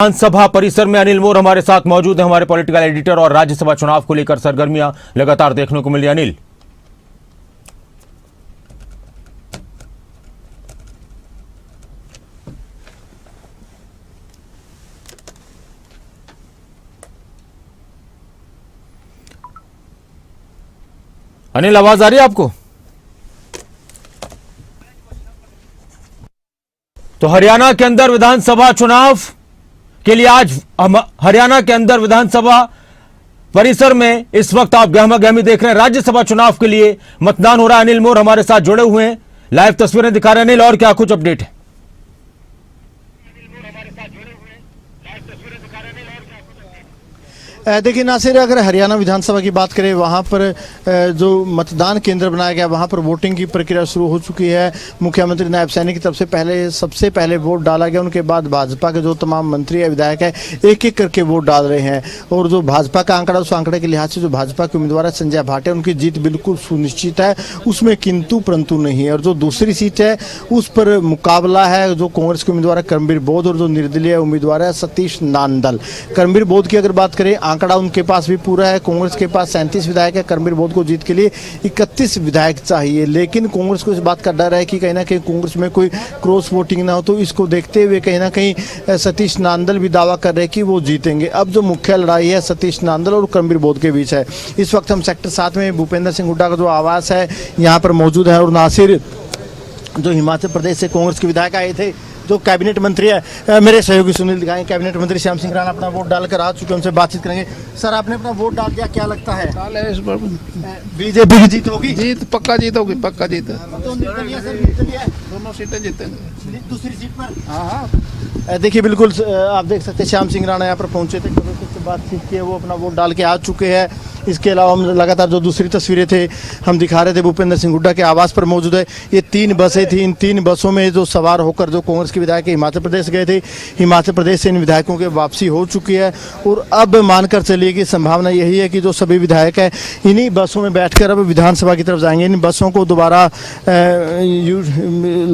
विधानसभा परिसर में अनिल मोर हमारे साथ मौजूद है, हमारे पॉलिटिकल एडिटर, और राज्यसभा चुनाव को लेकर सरगर्मियां लगातार देखने को मिली। अनिल, अनिल आवाज आ रही है आपको? तो हरियाणा के अंदर विधानसभा चुनाव के लिए आज हरियाणा के अंदर विधानसभा परिसर में इस वक्त आप गहमा गहमी देख रहे हैं। राज्यसभा चुनाव के लिए मतदान हो रहा है। अनिल मोर हमारे साथ जुड़े हुए हैं, लाइव तस्वीरें दिखा रहे हैं। अनिल, और क्या कुछ अपडेट है? देखिए नासिर, अगर हरियाणा विधानसभा की बात करें, वहाँ पर जो मतदान केंद्र बनाया गया, वहाँ पर वोटिंग की प्रक्रिया शुरू हो चुकी है। मुख्यमंत्री नायब सैनी की तरफ से सबसे पहले वोट डाला गया। उनके बाद भाजपा के जो तमाम मंत्री या विधायक है एक एक करके वोट डाल रहे हैं। और जो भाजपा का आंकड़ा, उस आंकड़े के लिहाज से जो भाजपा के उम्मीदवार है संजय भाटिया, उनकी जीत बिल्कुल सुनिश्चित है, उसमें किंतु परंतु नहीं है। और जो दूसरी सीट है उस पर मुकाबला है, जो कांग्रेस के उम्मीदवार है कर्मवीर बोध और जो निर्दलीय उम्मीदवार है सतीश नांदल। कर्मवीर बोध की अगर बात करें, आंकड़ा उनके पास भी पूरा है। कांग्रेस के पास 37 विधायक है। कर्मवीर बोध को जीत के लिए 31 विधायक चाहिए, लेकिन कांग्रेस को इस बात का डर है कि कहीं ना कहीं कांग्रेस में कोई क्रॉस वोटिंग ना हो। तो इसको देखते हुए कहीं ना कहीं सतीश नांदल भी दावा कर रहे हैं कि वो जीतेंगे। अब जो मुख्य लड़ाई है सतीश नांदल और कर्मवीर बोध के बीच है। इस वक्त हम सेक्टर 7 में भूपेंद्र सिंह हुड्डा का जो आवास है यहाँ पर मौजूद है। और नासिर, जो हिमाचल प्रदेश से कांग्रेस के विधायक आए थे, जो कैबिनेट मंत्री है, मेरे सहयोगी सुनील दिखाएंगे, कैबिनेट मंत्री श्याम सिंह राणा अपना वोट डालकर आ चुके हैं, उनसे बातचीत करेंगे। सर, आपने अपना वोट डाल दिया, क्या लगता है? बीजेपी की जीत होगी? जीत पक्का जीत होगी, पक्का जीत। तो दोनों सीटें जीतेंगे। दूसरी सीट पर हाँ। देखिए बिल्कुल आप देख सकते हैं, श्याम सिंह राणा यहाँ पर पहुंचे थे, से बातचीत की है, वो अपना वोट डाल के आ चुके हैं। इसके अलावा हम लगातार जो दूसरी तस्वीरें थे हम दिखा रहे थे, भूपेंद्र सिंह हुड्डा के आवास पर मौजूद है। ये 3 बसें थी, इन 3 बसों में जो सवार होकर जो कांग्रेस के विधायक हिमाचल प्रदेश गए थे, हिमाचल प्रदेश से इन विधायकों की वापसी हो चुकी है। और अब मानकर चलिए कि संभावना यही है कि जो सभी विधायक हैं इन्हीं बसों में बैठकर अब विधानसभा की तरफ जाएंगे। इन बसों को दोबारा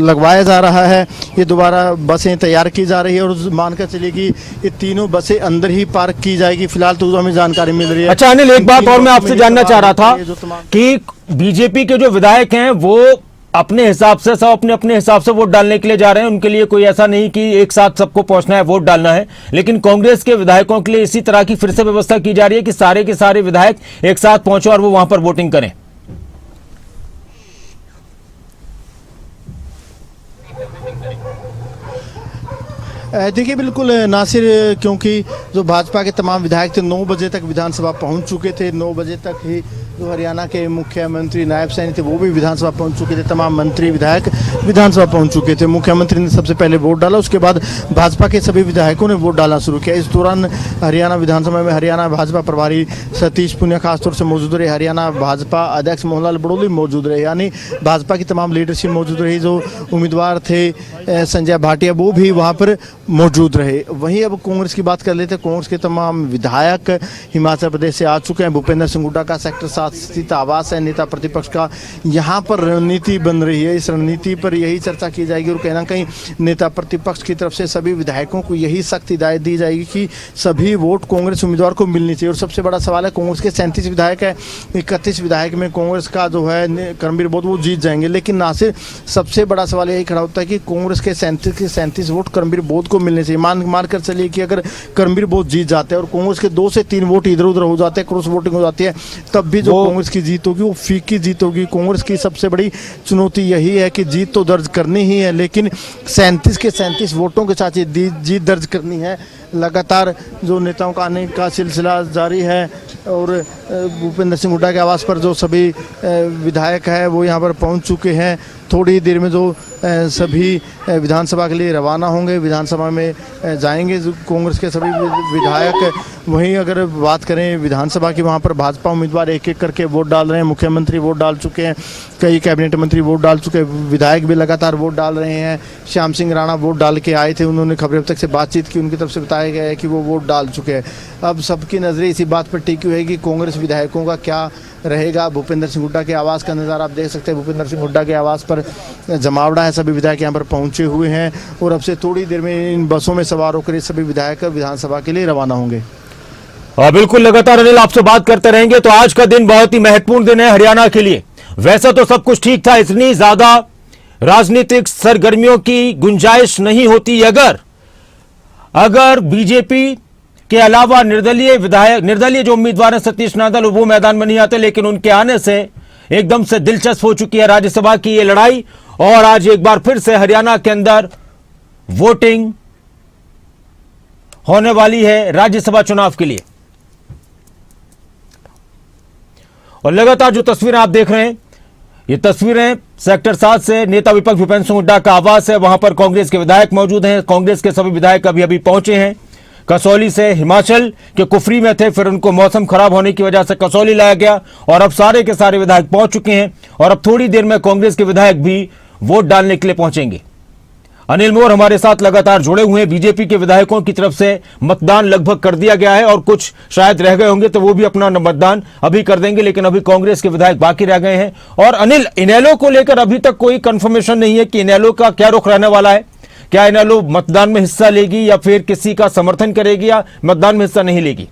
लगवाया जा रहा है, ये दोबारा बसें तैयार की जा रही है। और मानकर चलिए कि ये तीनों बसें अंदर ही पार्क की जाएगी। फिलहाल तो हमें जानकारी मिल रही है। अच्छा अनिल, एक बात और मैं आपसे जानना चाह रहा था कि बीजेपी के जो विधायक हैं वो अपने हिसाब से सब अपने हिसाब से वोट डालने के लिए जा रहे हैं। उनके लिए कोई ऐसा नहीं कि एक साथ सबको पहुंचना है, वोट डालना है। लेकिन कांग्रेस के विधायकों के लिए इसी तरह की फिर से व्यवस्था की जा रही है कि सारे के सारे विधायक एक साथ पहुंचे और वो वहां पर वोटिंग करें। देखिए बिल्कुल नासिर, क्योंकि जो भाजपा के तमाम विधायक थे 9 बजे तक विधानसभा पहुंच चुके थे। 9 बजे तक ही जो हरियाणा के मुख्यमंत्री नायब सैनी थे वो भी विधानसभा पहुंच चुके थे। तमाम मंत्री विधायक विधानसभा पहुंच चुके थे। मुख्यमंत्री ने सबसे पहले वोट डाला, उसके बाद भाजपा के सभी विधायकों ने वोट डालना शुरू किया। इस दौरान हरियाणा विधानसभा में हरियाणा भाजपा प्रभारी सतीश पुनिया खासतौर से मौजूद रहे। हरियाणा भाजपा अध्यक्ष मोहनलाल बड़ोली मौजूद रहे, यानी भाजपा की तमाम लीडरशिप मौजूद रही। जो उम्मीदवार थे संजय भाटिया वो भी वहाँ पर मौजूद रहे। वहीं अब कांग्रेस की बात कर लेते हैं। कांग्रेस के तमाम विधायक हिमाचल प्रदेश से आ चुके हैं। भूपेंद्र सिंह हुड्डा का सेक्टर 7 स्थित आवास है नेता प्रतिपक्ष का, यहाँ पर रणनीति बन रही है। इस रणनीति पर यही चर्चा की जाएगी और कहीं ना कहीं नेता प्रतिपक्ष की तरफ से सभी विधायकों को यही सख्त हिदायत दी जाएगी कि सभी वोट कांग्रेस उम्मीदवार को मिलनी चाहिए। और सबसे बड़ा सवाल है, कांग्रेस के 37 विधायक है, 31 विधायक में कांग्रेस का जो है कर्मवीर बोध वो जीत जाएंगे। लेकिन नासिर, सबसे बड़ा सवाल यही खड़ा होता है कि कांग्रेस के 37 वोट कर्मवीर बोध को मिलने चाहिए। मान कर चलिए कि अगर कर्मवीर बोध जीत जाते हैं और कांग्रेस के 2 से 3 वोट इधर उधर हो जाते हैं, क्रॉस वोटिंग हो जाती है, तब भी जो कांग्रेस की जीत होगी वो फीकी जीत होगी। कांग्रेस की सबसे बड़ी चुनौती यही है कि जीत तो दर्ज करनी ही है, लेकिन 37 के 37 वोटों के साथ जीत दर्ज करनी है। लगातार जो नेताओं का आने का सिलसिला जारी है और भूपेंद्र सिंह हुड्डा के आवास पर जो सभी विधायक हैं वो यहाँ पर पहुँच चुके हैं। थोड़ी देर में जो सभी विधानसभा के लिए रवाना होंगे, विधानसभा में जाएंगे कांग्रेस के सभी विधायक। वहीं अगर बात करें विधानसभा की, वहाँ पर भाजपा उम्मीदवार एक एक करके वोट डाल रहे हैं। मुख्यमंत्री वोट डाल चुके हैं, कई कैबिनेट मंत्री वोट डाल चुके हैं, विधायक भी लगातार वोट डाल रहे हैं। श्याम सिंह राणा वोट डाल के आए थे, उन्होंने खबरें अब तक से बातचीत की, उनकी तरफ से बताया गया है कि वो वोट डाल चुके हैं। अब सबकी नज़रें इसी बात पर टिकी हुई है कि कांग्रेस विधायकों का क्या रहेगा। भूपेंद्र सिंह हुड्डा के आवास का नज़ारा आप देख सकते हैं। भूपेंद्र सिंह हुड्डा के आवास पर जमावड़ा है, सभी विधायक यहाँ पर पहुँचे हुए हैं और अब से थोड़ी देर में इन बसों में सवार होकर ये सभी विधायक विधानसभा के लिए रवाना होंगे। बिल्कुल, लगातार अनिल आपसे बात करते रहेंगे। तो आज का दिन बहुत ही महत्वपूर्ण दिन है हरियाणा के लिए। वैसे तो सब कुछ ठीक था, इतनी ज्यादा राजनीतिक सरगर्मियों की गुंजाइश नहीं होती अगर बीजेपी के अलावा निर्दलीय जो उम्मीदवार हैं सतीश नांदल, वो मैदान में नहीं आते। लेकिन उनके आने से एकदम से दिलचस्प हो चुकी है राज्यसभा की ये लड़ाई और आज एक बार फिर से हरियाणा के अंदर वोटिंग होने वाली है राज्यसभा चुनाव के लिए। और लगातार जो तस्वीरें आप देख रहे हैं, ये तस्वीरें सेक्टर 7 से नेता विपक्ष भूपेंद्र सिंह हुड्डा का आवास है। वहां पर कांग्रेस के विधायक मौजूद हैं। कांग्रेस के सभी विधायक अभी पहुंचे हैं कसौली से। हिमाचल के कुफरी में थे, फिर उनको मौसम खराब होने की वजह से कसौली लाया गया और अब सारे के सारे विधायक पहुंच चुके हैं और अब थोड़ी देर में कांग्रेस के विधायक भी वोट डालने के लिए पहुंचेंगे। अनिल मोर हमारे साथ लगातार जुड़े हुए हैं। बीजेपी के विधायकों की तरफ से मतदान लगभग कर दिया गया है और कुछ शायद रह गए होंगे तो वो भी अपना मतदान अभी कर देंगे, लेकिन अभी कांग्रेस के विधायक बाकी रह गए हैं। और अनिल, इनेलो को लेकर अभी तक कोई कंफर्मेशन नहीं है कि इनेलो का क्या रुख रहने वाला है। क्या इनेलो मतदान में हिस्सा लेगी या फिर किसी का समर्थन करेगी या मतदान में हिस्सा नहीं लेगी?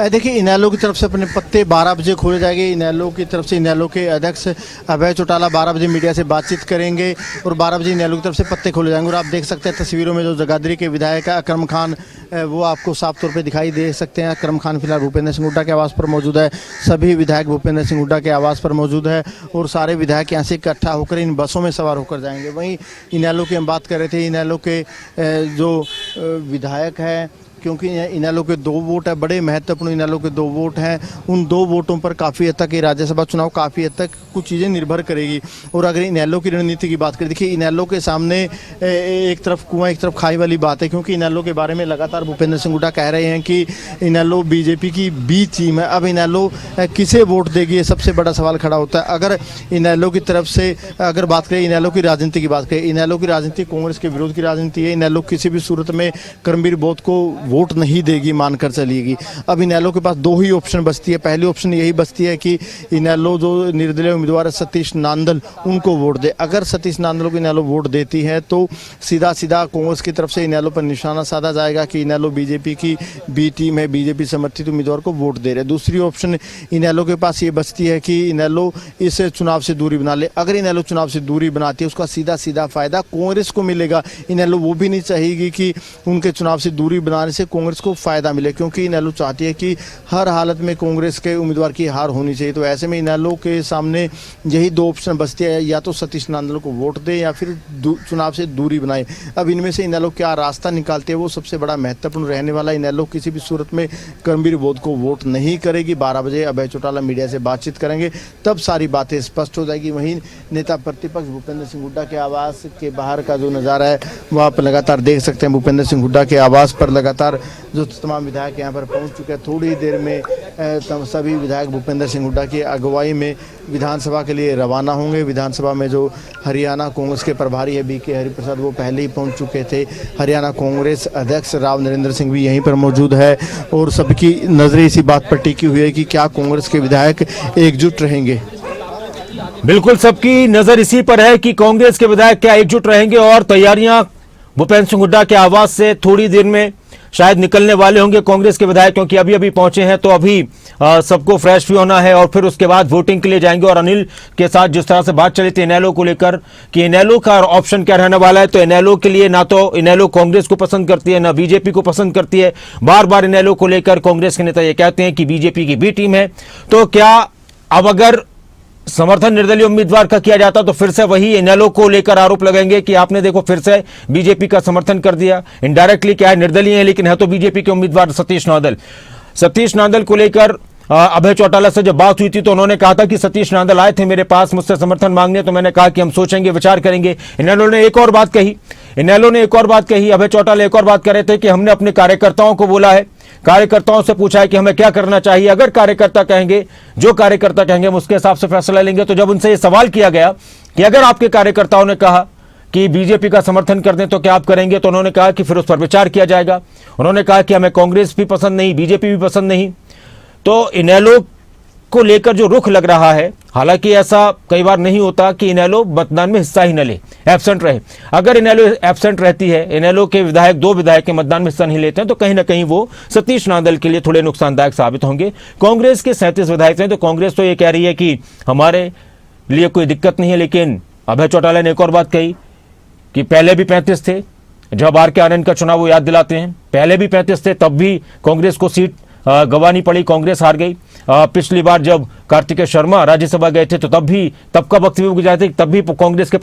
देखिए, इनेलो की तरफ से अपने पत्ते 12 बजे खोले जाएंगे। इनेलो की तरफ से इनेलो के अध्यक्ष अभय चौटाला 12 बजे मीडिया से बातचीत करेंगे और 12 बजे इनेलो की तरफ से पत्ते खोले जाएंगे। और आप देख सकते हैं तस्वीरों में जो जगाधरी के विधायक अकरम खान वो आपको साफ तौर पे दिखाई दे सकते हैं। अकरम खान फिलहाल भूपेंद्र सिंह हुड्डा के आवास पर मौजूद है। सभी विधायक भूपेंद्र सिंह हुड्डा के आवास पर मौजूद है और सारे विधायक यहाँ से इकट्ठा होकर इन बसों में सवार होकर जाएंगे। वहीं इनेलो की हम बात कर रहे थे, इनेलो के जो विधायक हैं, क्योंकि इनेलो के 2 वोट है, बड़े महत्वपूर्ण इनेलो के 2 वोट हैं, उन 2 वोटों पर काफ़ी हद तक ये राज्यसभा चुनाव काफ़ी हद तक कुछ चीज़ें निर्भर करेगी। और अगर इनेलो की रणनीति की बात करें, देखिए इनेलो के सामने एक तरफ कुआं एक तरफ खाई वाली बात है, क्योंकि इनेलो के बारे में लगातार भूपेंद्र सिंह हुड्डा कह रहे हैं कि इनेलो बीजेपी की बी टीम है। अब इनेलो किसे वोट देगी, ये सबसे बड़ा सवाल खड़ा होता है। अगर इनेलो की तरफ से अगर बात करें, इनेलो की राजनीति की बात करें, इनेलो की राजनीति कांग्रेस के विरोध की राजनीति है। इनेलो किसी भी सूरत में कर्मवीर बौद्ध को वोट नहीं देगी, मानकर चलेगी। अब इनेलो के पास 2 ही ऑप्शन बचती है। पहली ऑप्शन यही बचती है कि इनेलो जो निर्दलीय उम्मीदवार है सतीश नांदल, उनको वोट दे। अगर सतीश नांदल को इनेलो वोट देती है तो सीधा सीधा कांग्रेस की तरफ से इनेलो पर निशाना साधा जाएगा कि इनेलो बीजेपी की बी टीम है, बीजेपी समर्थित उम्मीदवार को वोट दे रहे। दूसरी ऑप्शन इनेलो के पास ये बचती है कि इनेलो इस चुनाव से दूरी बना ले। अगर इनेलो चुनाव से दूरी बनाती है, उसका सीधा सीधा फायदा कांग्रेस को मिलेगा। इनेलो वो भी नहीं चाहेगी कि उनके चुनाव से दूरी बनाने से कांग्रेस को फायदा मिले, क्योंकि इनेलो चाहती है कि हर हालत में कांग्रेस के उम्मीदवार की हार होनी चाहिए। तो ऐसे में इनेलो के सामने यही 2 ऑप्शन बचते हैं, या तो सतीश नांदल को वोट दे या फिर चुनाव से दूरी बनाए। अब इनमें से इनेलो क्या रास्ता निकालते हैं वो सबसे बड़ा महत्वपूर्ण रहने वाला। इनेलो किसी भी सूरत में कर्मवीर बौद्ध को वोट नहीं करेगी। 12 बजे अभय चौटाला मीडिया से बातचीत करेंगे, तब सारी बातें स्पष्ट हो जाएगी। वहीं नेता प्रतिपक्ष भूपेंद्र सिंह हुड्डा के आवास के बाहर का जो नज़ारा है वो आप लगातार देख सकते हैं। भूपेंद्र सिंह हुड्डा के आवास पर लगातार जो तमाम विधायक यहाँ पर पहुँच चुके हैं। थोड़ी देर में सभी विधायक भूपेंद्र सिंह हुड्डा की अगुवाई में विधानसभा के लिए रवाना होंगे। विधानसभा में जो हरियाणा कांग्रेस के प्रभारी है बीके हरिप्रसाद, वो पहले ही पहुँच चुके थे। हरियाणा कांग्रेस अध्यक्ष राव नरेंद्र सिंह भी यहीं पर मौजूद है और सबकी नज़रें इसी बात पर टिकी हुई है कि क्या कांग्रेस के विधायक एकजुट रहेंगे। बिल्कुल, सबकी नजर इसी पर है कि कांग्रेस के विधायक क्या एकजुट रहेंगे और तैयारियां भूपेंद्र सिंह हुड्डा के आवास से थोड़ी देर में शायद निकलने वाले होंगे कांग्रेस के विधायक, क्योंकि अभी पहुंचे हैं तो अभी सबको फ्रेश भी होना है और फिर उसके बाद वोटिंग के लिए जाएंगे। और अनिल के साथ जिस तरह से बात चली थी इनेलो को लेकर कि इनेलो का ऑप्शन क्या रहने वाला है, तो इनेलो के लिए ना तो इनेलो कांग्रेस को पसंद करती है ना बीजेपी को पसंद करती है। बार बार इनेलो को लेकर कांग्रेस के नेता ये कहते हैं कि बीजेपी की बी टीम है। तो क्या अब अगर समर्थन निर्दलीय उम्मीदवार का किया जाता तो फिर से वही इनेलो को लेकर आरोप लगाएंगे कि आपने देखो फिर से बीजेपी का समर्थन कर दिया। इनडायरेक्टली क्या है, निर्दलीय है लेकिन है तो बीजेपी के उम्मीदवार सतीश नांदल को लेकर अभय चौटाला से जब बात हुई थी तो उन्होंने कहा था कि सतीश नांदल आए थे मेरे पास मुझसे समर्थन मांगने, तो मैंने कहा कि हम सोचेंगे, विचार करेंगे। इनेलो ने एक और बात कही, अभय चौटाला एक और बात कर रहे थे कि हमने अपने कार्यकर्ताओं को बोला है, कार्यकर्ताओं से पूछा है कि हमें क्या करना चाहिए। अगर कार्यकर्ता कहेंगे, जो कार्यकर्ता कहेंगे हम उसके हिसाब से फैसला लेंगे। तो जब उनसे ये सवाल किया गया कि अगर आपके कार्यकर्ताओं ने कहा कि बीजेपी का समर्थन कर दें तो क्या आप करेंगे, तो उन्होंने कहा कि फिर उस पर विचार किया जाएगा। उन्होंने कहा कि हमें कांग्रेस भी पसंद नहीं, बीजेपी भी पसंद नहीं। तो इनेलो को लेकर जो रुख लग रहा है, हालांकि ऐसा कई बार नहीं होता कि इनेलो मतदान में हिस्सा ही न ले, एब्सेंट रहे। अगर इनेलो एब्सेंट रहती है, इनेलो के विधायक, 2 विधायक के मतदान में हिस्सा नहीं लेते हैं, तो कहीं ना कहीं वो सतीश नांदल के लिए थोड़े नुकसानदायक साबित होंगे। कांग्रेस के 37 विधायक हैं, तो कांग्रेस तो ये कह रही है कि हमारे लिए कोई दिक्कत नहीं है। लेकिन अभय चौटाला ने एक और बात कही कि पहले भी 35 थे, जब R.K. आनंद का चुनाव वो याद दिलाते हैं, पहले भी 35 थे, तब भी कांग्रेस को सीट गंवानी पड़ी, कांग्रेस हार गई। पिछली बार जब कार्तिकेय शर्मा राज्यसभा गए थे, तो तब का वक्त भी गुजरा थे, तब भी कांग्रेस के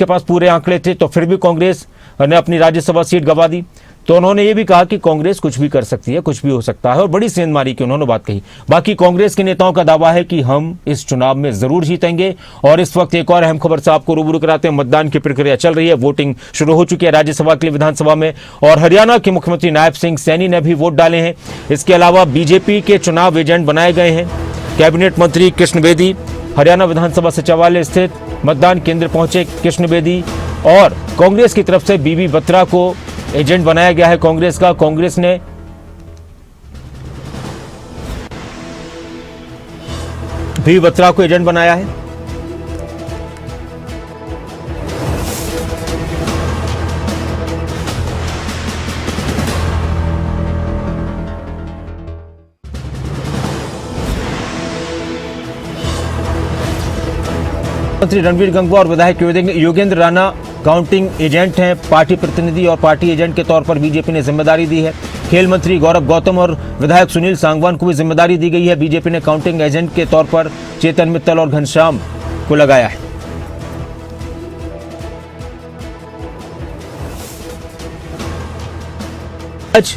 पास पूरे आंकड़े थे, तो फिर भी कांग्रेस ने अपनी राज्यसभा सीट गंवा दी। तो उन्होंने ये भी कहा कि कांग्रेस कुछ भी कर सकती है, कुछ भी हो सकता है, और बड़ी सेंधमारी की उन्होंने बात कही। बाकी कांग्रेस के नेताओं का दावा है कि हम इस चुनाव में जरूर जीतेंगे। और इस वक्त एक और अहम खबर से आपको रूबरू कराते हैं। मतदान की प्रक्रिया चल रही है, वोटिंग शुरू हो चुकी है राज्यसभा के लिए, विधानसभा में, और हरियाणा के मुख्यमंत्री नायब सिंह सैनी ने भी वोट डाले हैं। इसके अलावा बीजेपी के चुनाव एजेंट बनाए गए हैं। कैबिनेट मंत्री कृष्ण बेदी हरियाणा विधानसभा सचिवालय स्थित मतदान केंद्र पहुंचे। कृष्ण बेदी और कांग्रेस की तरफ से बीबी बत्रा को एजेंट बनाया गया है। कांग्रेस ने बीबी बत्रा को एजेंट बनाया है। मंत्री रणवीर गंगवा और विधायक योगेंद्र राणा काउंटिंग एजेंट हैं। पार्टी प्रतिनिधि और पार्टी एजेंट के तौर पर बीजेपी ने जिम्मेदारी दी है। खेल मंत्री गौरव गौतम और विधायक सुनील सांगवान को भी जिम्मेदारी दी गई है। बीजेपी ने काउंटिंग एजेंट के तौर पर चेतन मित्तल और घनश्याम को लगाया है। आज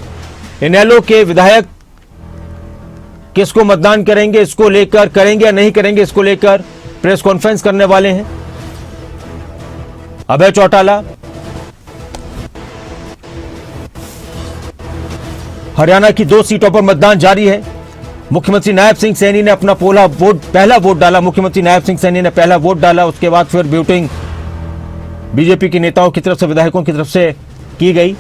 इनेलो के विधायक किसको मतदान करेंगे, इसको लेकर, करेंगे या नहीं करेंगे, इसको लेकर प्रेस कॉन्फ्रेंस करने वाले हैं अभय चौटाला। हरियाणा की 2 सीटों पर मतदान जारी है। मुख्यमंत्री नायब सिंह सैनी ने अपना पहला वोट डाला। मुख्यमंत्री नायब सिंह सैनी ने पहला वोट डाला। उसके बाद फिर वोटिंग बीजेपी के नेताओं की तरफ से, विधायकों की तरफ से की गई।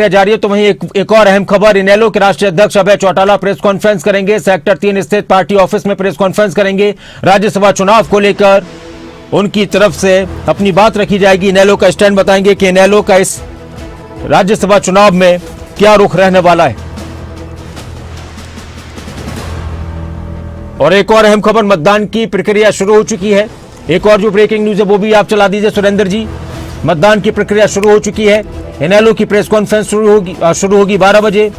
जारी है। तो वहीं एक और अहम खबर, इनेलो के राष्ट्रीय अध्यक्ष अभय चौटाला प्रेस कॉन्फ्रेंस करेंगे। सेक्टर 3 स्थित पार्टी ऑफिस में प्रेस कॉन्फ्रेंस करेंगे। राज्यसभा चुनाव को लेकर उनकी तरफ से अपनी बात रखी जाएगी। इनेलो का स्टैंड बताएंगे कि इनेलो का इस राज्यसभा चुनाव में क्या रुख रहने वाला है। और एक और अहम खबर, मतदान की प्रक्रिया शुरू हो चुकी है। एक और जो ब्रेकिंग न्यूज है वो भी आप चला दीजिए सुरेंद्र जी। मतदान की प्रक्रिया शुरू हो चुकी है। इनेलो की प्रेस कॉन्फ्रेंस शुरू होगी 12 बजे।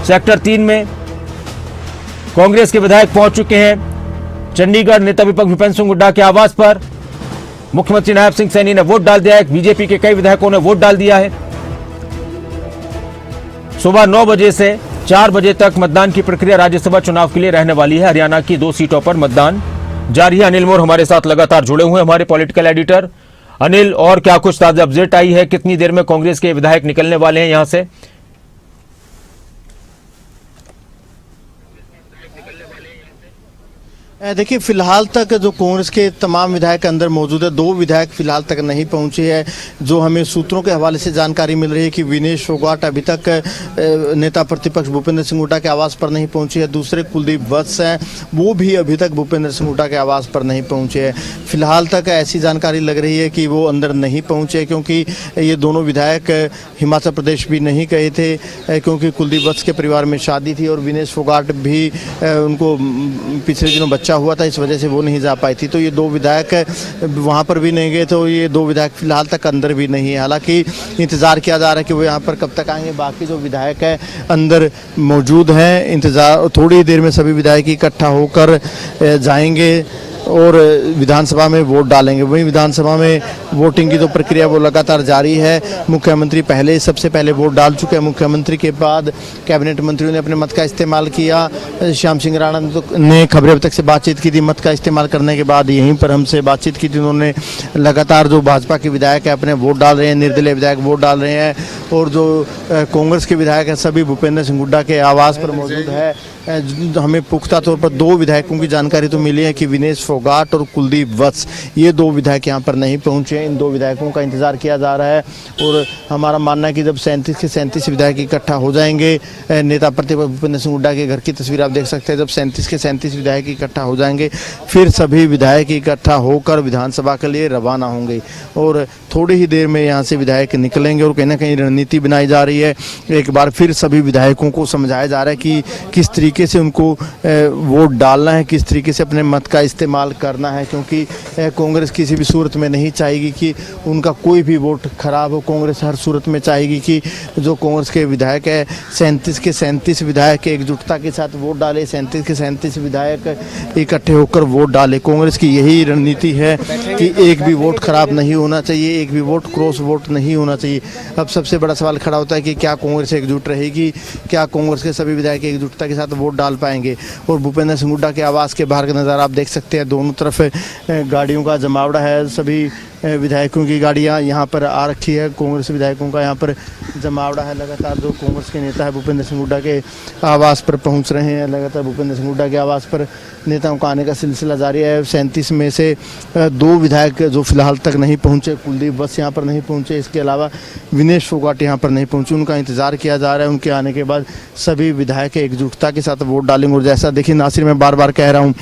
सेक्टर 3 में कांग्रेस के विधायक पहुंच चुके हैं। चंडीगढ़ नेता विपक्ष भूपेंद्र सिंह हुड्डा के आवास पर मुख्यमंत्री नायब सिंह सैनी ने वोट डाल दिया है। बीजेपी के कई विधायकों ने वोट डाल दिया है। सुबह 9 बजे से 4 बजे तक मतदान की प्रक्रिया राज्यसभा चुनाव के लिए रहने वाली है। हरियाणा की 2 सीटों पर मतदान जारी है। अनिल मोर हमारे साथ लगातार जुड़े हुए हैं, हमारे पॉलिटिकल एडिटर। अनिल, और क्या कुछ ताजा अपडेट आई है, कितनी देर में कांग्रेस के विधायक निकलने वाले हैं यहां से? देखिए, फिलहाल तक जो कांग्रेस के तमाम विधायक अंदर मौजूद है, 2 विधायक फिलहाल तक नहीं पहुंचे हैं। जो हमें सूत्रों के हवाले से जानकारी मिल रही है कि विनेश फोगाट अभी तक नेता प्रतिपक्ष भूपेंद्र सिंह हुड्डा के आवास पर नहीं पहुंचे हैं। दूसरे कुलदीप वत्स हैं, वो भी अभी तक भूपेंद्र सिंह हुड्डा के आवास पर नहीं पहुंचे हैं। फिलहाल तक ऐसी जानकारी लग रही है कि वो अंदर नहीं पहुंचे, क्योंकि ये दोनों विधायक हिमाचल प्रदेश भी नहीं गए थे, क्योंकि कुलदीप वत्स के परिवार में शादी थी और विनेश फोगाट भी उनको पिछले दिनों बच्चा हुआ था, इस वजह से वो नहीं जा पाई थी। तो ये 2 विधायक वहां पर भी नहीं गए, तो ये 2 विधायक फिलहाल तक अंदर भी नहीं है। हालांकि इंतजार किया जा रहा है कि वो यहाँ पर कब तक आएंगे। बाकी जो विधायक है अंदर मौजूद हैं, इंतजार, थोड़ी देर में सभी विधायक इकट्ठा होकर जाएंगे। और विधानसभा में वोट डालेंगे। वहीं विधानसभा में वोटिंग की जो प्रक्रिया वो लगातार जारी है। मुख्यमंत्री सबसे पहले वोट डाल चुके हैं। मुख्यमंत्री के बाद कैबिनेट मंत्रियों ने अपने मत का इस्तेमाल किया। श्याम सिंह राणा ने खबरें अब तक से बातचीत की थी। मत का इस्तेमाल करने के बाद यहीं पर हमसे बातचीत की थी। उन्होंने लगातार जो भाजपा के विधायक है अपने वोट डाल रहे हैं, निर्दलीय विधायक वोट डाल रहे हैं, और जो कांग्रेस के विधायक है सभी भूपेंद्र सिंह हुड्डा के आवास पर मौजूद है। हमें पुख्ता तौर पर 2 विधायकों की जानकारी तो मिली है कि विनेश फोगाट और कुलदीप वत्स, ये 2 विधायक यहाँ पर नहीं पहुँचे हैं। इन 2 विधायकों का इंतजार किया जा रहा है और हमारा मानना है कि जब 37 के 37 विधायक इकट्ठा हो जाएंगे, नेता प्रतिपक्ष भूपेंद्र सिंह हुड्डा के घर की तस्वीर आप देख सकते हैं, जब 37 के 37 विधायक इकट्ठा हो जाएंगे फिर सभी विधायक इकट्ठा होकर विधानसभा के लिए रवाना होंगे और थोड़ी ही देर में यहाँ से विधायक निकलेंगे और कहीं ना कहीं रणनीति बनाई जा रही है। एक बार फिर सभी विधायकों को समझाया जा रहा है कि किस तरीके से उनको वोट डालना है, किस तरीके से अपने मत का इस्तेमाल करना है, क्योंकि कांग्रेस किसी भी सूरत में नहीं चाहेगी कि उनका कोई भी वोट खराब हो। कांग्रेस हर सूरत में चाहेगी कि जो कांग्रेस के विधायक है 37 के 37 विधायक एकजुटता के साथ वोट डाले, 37 के 37 विधायक इकट्ठे होकर वोट डाले। कांग्रेस की यही रणनीति है कि एक भी वोट खराब नहीं होना चाहिए, एक भी वोट क्रॉस वोट नहीं होना चाहिए। अब सबसे बड़ा सवाल खड़ा होता है कि क्या कांग्रेस एकजुट रहेगी, क्या कांग्रेस के सभी विधायक एकजुटता के साथ वोट डाल पाएंगे। और भूपेंद्र सिंह हुड्डा के आवास के बाहर का नज़ारा आप देख सकते हैं, दोनों तरफ गाड़ियों का जमावड़ा है। सभी विधायकों की गाड़ियां यहाँ पर आ रखी है, कांग्रेस विधायकों का यहाँ पर जमावड़ा है। लगातार जो कांग्रेस के नेता है भूपेंद्र सिंह हुड्डा के आवास पर पहुँच रहे हैं। लगातार भूपेंद्र सिंह हुड्डा के आवास पर नेताओं का आने का सिलसिला जारी है। 37 में से 2 विधायक जो फिलहाल तक नहीं पहुँचे, कुलदीप वत्स यहाँ पर नहीं पहुँचे, इसके अलावा विनेश फोगाट यहाँ पर नहीं पहुँचे। उनका इंतजार किया जा रहा है। उनके आने के बाद सभी विधायक एकजुटता के साथ वोट डालेंगे। और जैसा देखिए नासिर, मैं बार बार कह रहा हूँ,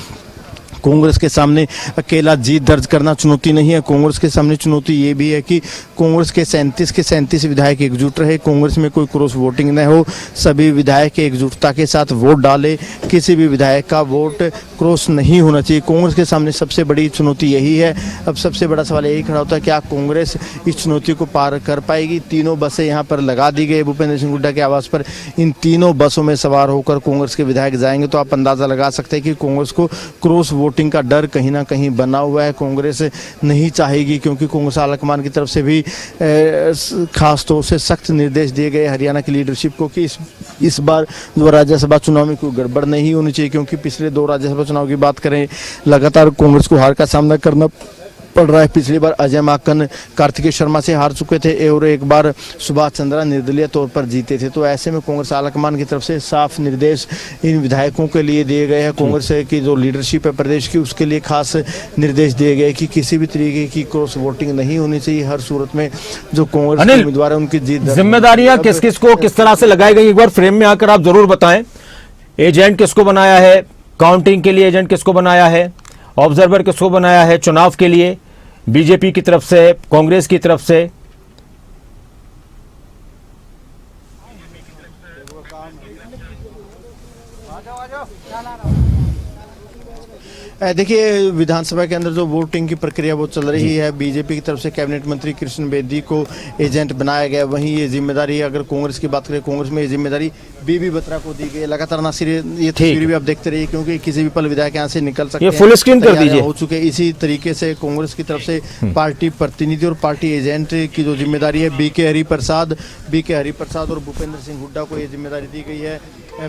कांग्रेस के सामने अकेला जीत दर्ज करना चुनौती नहीं है। कांग्रेस के सामने चुनौती ये भी है कि कांग्रेस के 37 के 37 विधायक एकजुट रहे, कांग्रेस में कोई क्रॉस वोटिंग न हो, सभी विधायक एकजुटता के साथ वोट डाले, किसी भी विधायक का वोट क्रॉस नहीं होना चाहिए। कांग्रेस के सामने सबसे बड़ी चुनौती यही है। अब सबसे बड़ा सवाल यही खड़ा होता है, क्या कांग्रेस इस चुनौती को पार कर पाएगी। 3 बसें यहाँ पर लगा दी गई भूपेंद्र सिंह हुड्डा के आवास पर। इन 3 बसों में सवार होकर कांग्रेस के विधायक जाएंगे तो आप अंदाजा लगा सकते हैं कि कांग्रेस को क्रॉस वोटिंग का डर कहीं ना कहीं बना हुआ है। कांग्रेस नहीं चाहेगी, क्योंकि कांग्रेस आलाकमान की तरफ से भी खास तौर से सख्त निर्देश दिए गए हरियाणा की लीडरशिप को कि इस बार जो राज्यसभा चुनाव में कोई गड़बड़ नहीं होनी चाहिए, क्योंकि पिछले 2 राज्यसभा चुनाव की बात करें लगातार कांग्रेस को हार का सामना करना पड़ रहा है। पिछली बार अजय माकन कार्तिकेय शर्मा से हार चुके थे और एक बार सुभाष चंद्रा निर्दलीय तौर पर जीते थे। तो ऐसे में कांग्रेस आलाकमान की तरफ से साफ निर्देश इन विधायकों के लिए दिए गए हैं। कांग्रेस की जो लीडरशिप है प्रदेश की, उसके लिए खास निर्देश दिए गए कि किसी भी तरीके की क्रॉस वोटिंग नहीं होनी चाहिए। हर सूरत में जो कांग्रेस के उम्मीदवार है उनकी जीत। जिम्मेदारियां किस किस को किस तरह से लगाई गई, एक बार फ्रेम में आकर आप जरूर बताएं। एजेंट किसको बनाया है, काउंटिंग के लिए एजेंट किसको बनाया है, ऑब्जर्वर किसको बनाया है चुनाव के लिए, बीजेपी की तरफ से, कांग्रेस की तरफ से। देखिए विधानसभा के अंदर जो वोटिंग की प्रक्रिया वो चल रही है। बीजेपी की तरफ से कैबिनेट मंत्री कृष्ण बेदी को एजेंट बनाया गया। वहीं ये जिम्मेदारी, अगर कांग्रेस की बात करें, कांग्रेस में ये जिम्मेदारी बीबी बत्रा को दी गई है। लगातार नासिर ये तस्वीर भी आप देखते रहिए, क्योंकि किसी भी पल विधायक यहाँ से निकल सकते हैं। ये फुल स्क्रीन कर दीजिए। हो चुके इसी तरीके से कांग्रेस की तरफ से पार्टी प्रतिनिधि और पार्टी एजेंट की जो जिम्मेदारी है बीके हरिप्रसाद और भूपेंद्र सिंह हुड्डा को ये जिम्मेदारी दी गई है,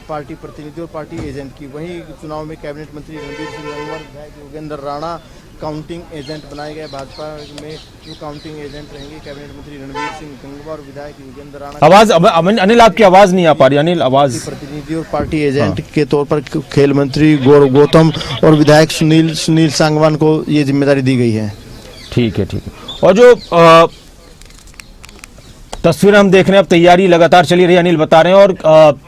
पार्टी प्रतिनिधि और पार्टी एजेंट की। वहीं चुनाव में कैबिनेट मंत्री रणबीर सिंह गंगवार, विधायक योगेंद्र राणा काउंटिंग एजेंट बनाए गए। भाजपा में जो काउंटिंग एजेंट रहेंगे कैबिनेट मंत्री रणबीर सिंह गंगवार और विधायक योगेंद्र राणा। आवाज अनिल, आपकी आवाज नहीं आ पा रही अनिल, आवाज। प्रतिनिधि और पार्टी एजेंट के तौर पर खेल मंत्री गौरव गौतम और विधायक सुनील सांगवान को ये जिम्मेदारी दी गई है। ठीक है। और जो तस्वीर हम देख रहे हैं, अब तैयारी लगातार चली रही है, अनिल बता रहे हैं। और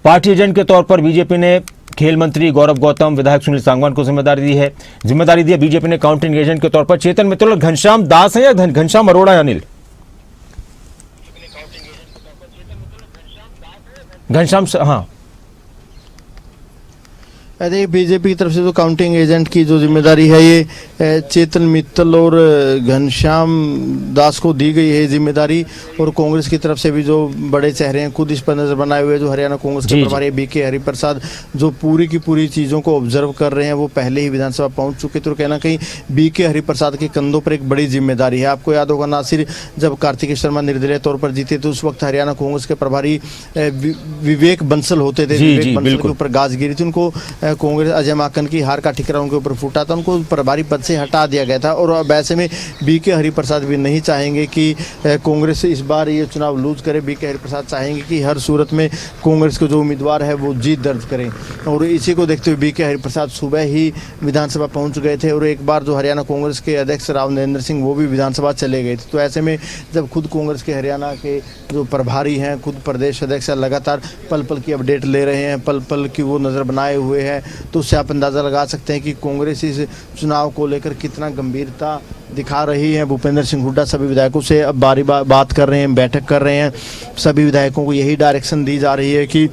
पार्टी एजेंट के तौर पर बीजेपी ने खेल मंत्री गौरव गौतम, विधायक सुनील सांगवान को जिम्मेदारी दी है। बीजेपी ने काउंटिंग एजेंट के तौर पर चेतन मित्तल और घनश्याम दास है या घनश्याम अरोड़ा है अनिल? घनश्याम, हाँ। देखिए बीजेपी की तरफ से तो काउंटिंग एजेंट की जो जिम्मेदारी है ये चेतन मित्तल और घनश्याम दास को दी गई है जिम्मेदारी, और कांग्रेस की तरफ से भी जो बड़े चेहरे हैं खुद इस पर नजर बनाए हुए जो हरियाणा कांग्रेस के प्रभारी बीके हरिप्रसाद जो पूरी की पूरी चीज़ों को ऑब्जर्व कर रहे हैं, वो पहले ही विधानसभा पहुंच चुके। तो कहना कहीं बीके हरिप्रसाद के कंधों पर एक बड़ी जिम्मेदारी है। आपको याद होगा नासिर जब कार्तिकेय शर्मा निर्दलीय तौर पर जीते तो उस वक्त हरियाणा कांग्रेस के प्रभारी विवेक बंसल होते थे। विवेक बंसल के ऊपर गाज गिरी थी, उनको कांग्रेस अजय माकन की हार का ठिकरा उनके ऊपर फूटा था, उनको प्रभारी पद से हटा दिया गया था। और अब ऐसे में बीके हरिप्रसाद भी नहीं चाहेंगे कि कांग्रेस इस बार ये चुनाव लूज करे। बीके हरिप्रसाद चाहेंगे कि हर सूरत में कांग्रेस के जो उम्मीदवार है वो जीत दर्ज करें, और इसी को देखते हुए बीके हरिप्रसाद सुबह ही विधानसभा पहुंच गए थे। और एक बार जो हरियाणा कांग्रेस के अध्यक्ष राव नरेंद्र सिंह वो भी विधानसभा चले गए थे। तो ऐसे में जब खुद कांग्रेस के हरियाणा के जो प्रभारी हैं, खुद प्रदेश अध्यक्ष लगातार पल पल की अपडेट ले रहे हैं, पल पल की वो नज़र बनाए हुए हैं, तो उससे आप अंदाज़ा लगा सकते हैं कि कांग्रेस इस चुनाव को लेकर कितना गंभीरता दिखा रही है। भूपेंद्र सिंह हुड्डा सभी विधायकों से अब बात कर रहे हैं, बैठक कर रहे हैं। सभी विधायकों को यही डायरेक्शन दी जा रही है कि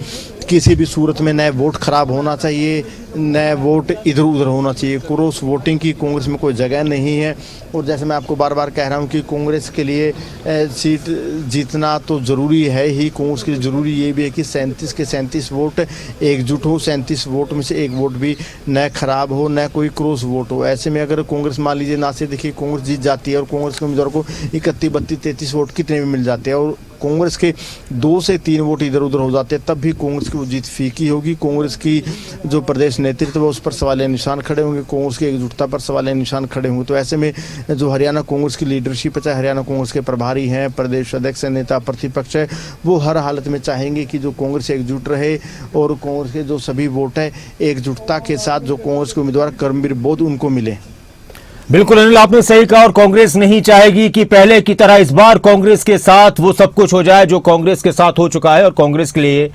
किसी भी सूरत में नए वोट खराब होना चाहिए, नए वोट इधर उधर होना चाहिए। क्रॉस वोटिंग की कांग्रेस में कोई जगह नहीं है। और जैसे मैं आपको बार बार कह रहा हूं कि कांग्रेस के लिए सीट जीतना तो ज़रूरी है ही, कांग्रेस के लिए ज़रूरी ये भी है कि 37 के 37 वोट एकजुट हो, 37 वोट में से एक वोट भी न खराब हो, न कोई क्रॉस वोट हो। ऐसे में अगर कांग्रेस मान लीजिए ना से देखिए कांग्रेस जीत जाती है और कांग्रेस के उम्मीदवार को 31, 32, 33 वोट कितने भी मिल जाते हैं और कांग्रेस के 2 से 3 वोट इधर उधर हो जाते हैं, तब भी कांग्रेस की वो जीत फीकी होगी। कांग्रेस की जो प्रदेश नेतृत्व है उस पर सवालिया निशान खड़े होंगे, कांग्रेस की एकजुटता पर सवालिया निशान खड़े होंगे। तो ऐसे में जो हरियाणा कांग्रेस की लीडरशिप है, चाहे हरियाणा कांग्रेस के प्रभारी हैं, प्रदेश अध्यक्ष है, नेता प्रतिपक्ष है, वो हर हालत में चाहेंगे कि जो कांग्रेस एकजुट रहे और कांग्रेस के जो सभी वोट है एकजुटता के साथ जो कांग्रेस के उम्मीदवार कर्मवीर बोध उनको मिले। बिल्कुल अनिल, आपने सही कहा। और कांग्रेस नहीं चाहेगी कि पहले की तरह इस बार कांग्रेस के साथ वो सब कुछ हो जाए जो कांग्रेस के साथ हो चुका है और कांग्रेस के लिए,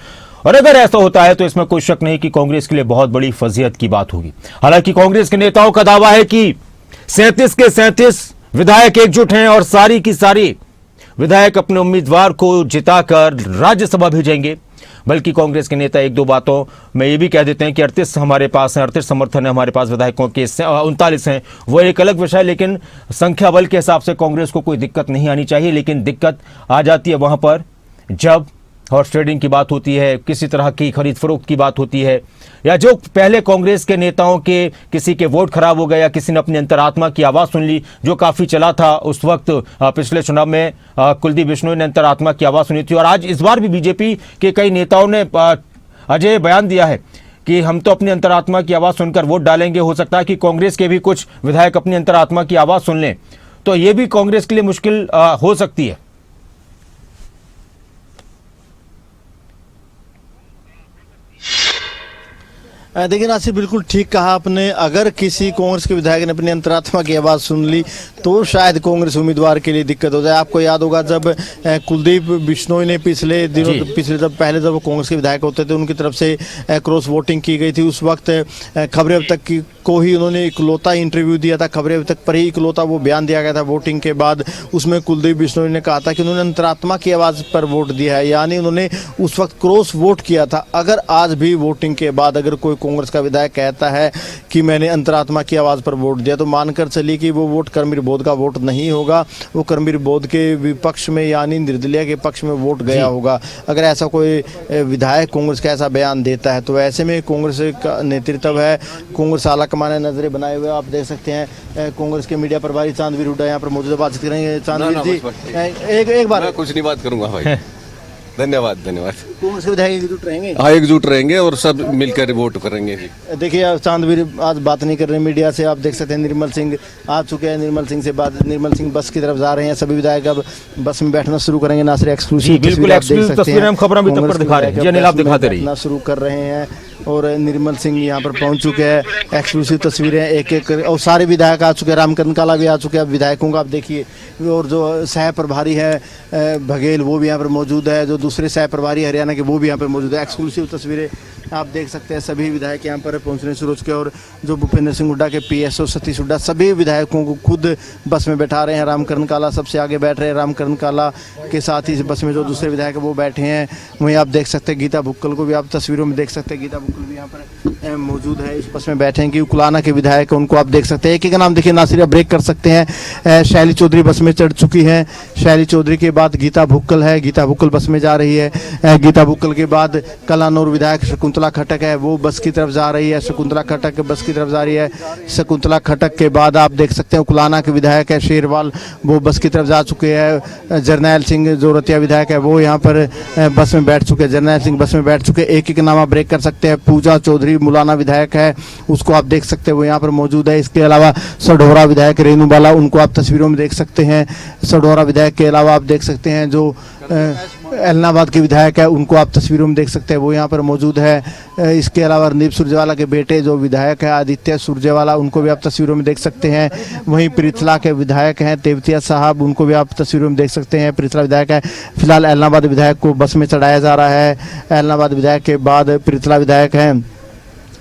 और अगर ऐसा होता है तो इसमें कोई शक नहीं कि कांग्रेस के लिए बहुत बड़ी फजीहत की बात होगी। हालांकि कांग्रेस के नेताओं का दावा है कि 37 के 37 विधायक एकजुट हैं और सारी की सारी विधायक अपने उम्मीदवार को जिताकर राज्यसभा भेजेंगे। बल्कि कांग्रेस के नेता एक दो बातों में ये भी कह देते हैं कि 38 हमारे पास हैं, 38 समर्थन है हमारे पास विधायकों के, 39 हैं, वो एक अलग विषय। लेकिन संख्या बल के हिसाब से कांग्रेस को कोई दिक्कत नहीं आनी चाहिए। लेकिन दिक्कत आ जाती है वहां पर जब हॉर्स ट्रेडिंग की बात होती है, किसी तरह की खरीद फरोख्त की बात होती है, या जो पहले कांग्रेस के नेताओं के किसी के वोट खराब हो गए या किसी ने अपनी अंतरात्मा की आवाज़ सुन ली, जो काफ़ी चला था उस वक्त पिछले चुनाव में कुलदीप बिश्नोई ने अंतरात्मा की आवाज़ सुनी थी। और आज इस बार भी बीजेपी के कई नेताओं ने अजय बयान दिया है कि हम तो अपनी अंतरात्मा की आवाज़ सुनकर वोट डालेंगे। हो सकता है कि कांग्रेस के भी कुछ विधायक अपनी अंतरात्मा की आवाज़ सुन लें, तो ये भी कांग्रेस के लिए मुश्किल हो सकती है। देखिए नासिर, बिल्कुल ठीक कहा आपने। अगर किसी कांग्रेस के विधायक ने अपनी अंतरात्मा की आवाज़ सुन ली तो शायद कांग्रेस उम्मीदवार के लिए दिक्कत हो जाए। आपको याद होगा जब कुलदीप बिश्नोई ने पिछले जब वो कांग्रेस के विधायक होते थे उनकी तरफ से क्रॉस वोटिंग की गई थी, उस वक्त खबरें अब तक को ही उन्होंने इकलौता इंटरव्यू दिया था, खबरें अब तक पर ही इकलौता वो बयान दिया गया था वोटिंग के बाद। उसमें कुलदीप बिश्नोई ने कहा था कि उन्होंने अंतरात्मा की आवाज़ पर वोट दिया है, यानी उन्होंने उस वक्त क्रॉस वोट किया था। अगर आज भी वोटिंग के बाद अगर कोई कांग्रेस का विधायक कहता है कि मैंने अंतरात्मा की आवाज़ पर वोट दिया, तो मानकर चलिए कि वो वोट कर्मवीर बोध का वोट नहीं होगा, वो कर्मवीर बोध के विपक्ष में यानी निर्दलीय के पक्ष में वोट गया होगा। अगर ऐसा कोई विधायक कांग्रेस का ऐसा बयान देता है तो ऐसे में कांग्रेस का नेतृत्व है, कांग्रेस आला कमाने नजरें बनाए हुए आप देख सकते हैं। कांग्रेस के मीडिया प्रभारी चांदवीर हुड्डा यहाँ पर मौजूद है, बातचीत करेंगे। चांदवीर जी, एक बार कुछ नहीं बात करूंगा भाई। धन्यवाद। कांग्रेस के विधायक एकजुट रहेंगे? हाँ, एकजुट रहेंगे और सब मिलकर वोट करेंगे जी। देखिए चांदवीर आज बात नहीं कर रहे मीडिया से, आप देख सकते हैं निर्मल सिंह आ चुके हैं। निर्मल सिंह बस की तरफ जा रहे हैं। सभी विधायक अब बस में बैठना शुरू करेंगे। ना सिर्फ एक्सक्लूसिव तस्वीरें हम खबरों भी तब पर दिखा रहे हैं, अनिल आप दिखाते रहिए। बैठना शुरू कर रहे हैं और निर्मल सिंह यहाँ पर पहुँच चुके हैं। एक्सक्लूसिव तस्वीरें एक एक और सारे विधायक आ चुके हैं। रामकरण काला भी आ चुके हैं। अब विधायकों का आप देखिए, और जो सह प्रभारी है बघेल वो भी यहाँ पर मौजूद है, जो दूसरे सह प्रभारी हरियाणा के वो भी यहाँ पर मौजूद है। एक्सक्लूसिव तस्वीरें आप देख सकते हैं। सभी विधायक यहाँ पर पहुँचने शुरू हो चुके हैं और जो भूपेंद्र सिंह हुड्डा के PSO सतीश हुड्डा सभी विधायकों को खुद बस में बैठा रहे हैं। रामकरण काला सबसे आगे बैठ रहे हैं। रामकरण काला के साथ ही इस बस में जो दूसरे विधायक वो बैठे हैं। वहीं आप देख सकते हैं गीता भुक्कल को भी आप तस्वीरों में देख सकते हैं। गीता भुक्कल भी यहाँ पर मौजूद है, इस बस में बैठेंगे। उकुलाना के विधायक हैं, उनको आप देख सकते हैं। एक एक नाम देखिए नासिर, आप ब्रेक कर सकते हैं। शैली चौधरी बस में चढ़ चुकी हैं। शैली चौधरी के बाद गीता भुक्कल है, गीता भुक्कल बस में जा रही है। गीता भुक्कल के बाद कलानौर विधायक शकुंतला खटक है, वो बस की तरफ जा रही है। शकुंतला खटक बस की तरफ जा रही है। शकुंतला खटक के बाद आप देख सकते हैं उकुलाना के विधायक है शेरवाल, वो बस की तरफ जा चुके हैं। जरनैल सिंह जो रतिया विधायक है वो यहाँ पर बस में बैठ चुके हैं। जरनैल सिंह बस में बैठ चुके, एक एक नाम आप ब्रेक कर सकते हैं। पूजा चौधरी मुलाना विधायक है, उसको आप देख सकते हैं, वो यहाँ पर मौजूद है। इसके अलावा सढौरा विधायक रेनू बाला, उनको आप तस्वीरों में देख सकते हैं। सढौरा विधायक के अलावा आप देख सकते हैं जो एलनाबाद के विधायक है, उनको आप तस्वीरों में देख सकते हैं, वो यहाँ पर मौजूद है। इसके अलावा रणदीप सुरजेवाला के बेटे जो विधायक है आदित्य सुरजेवाला, उनको भी आप तस्वीरों में देख सकते हैं। वहीं पृथला के विधायक हैं तेवतिया साहब, उनको भी आप तस्वीरों में देख सकते हैं। पृथला विधायक है। फिलहाल एलनाबाद विधायक को बस में चढ़ाया जा रहा है। एलनाबाद विधायक के बाद पृथला विधायक हैं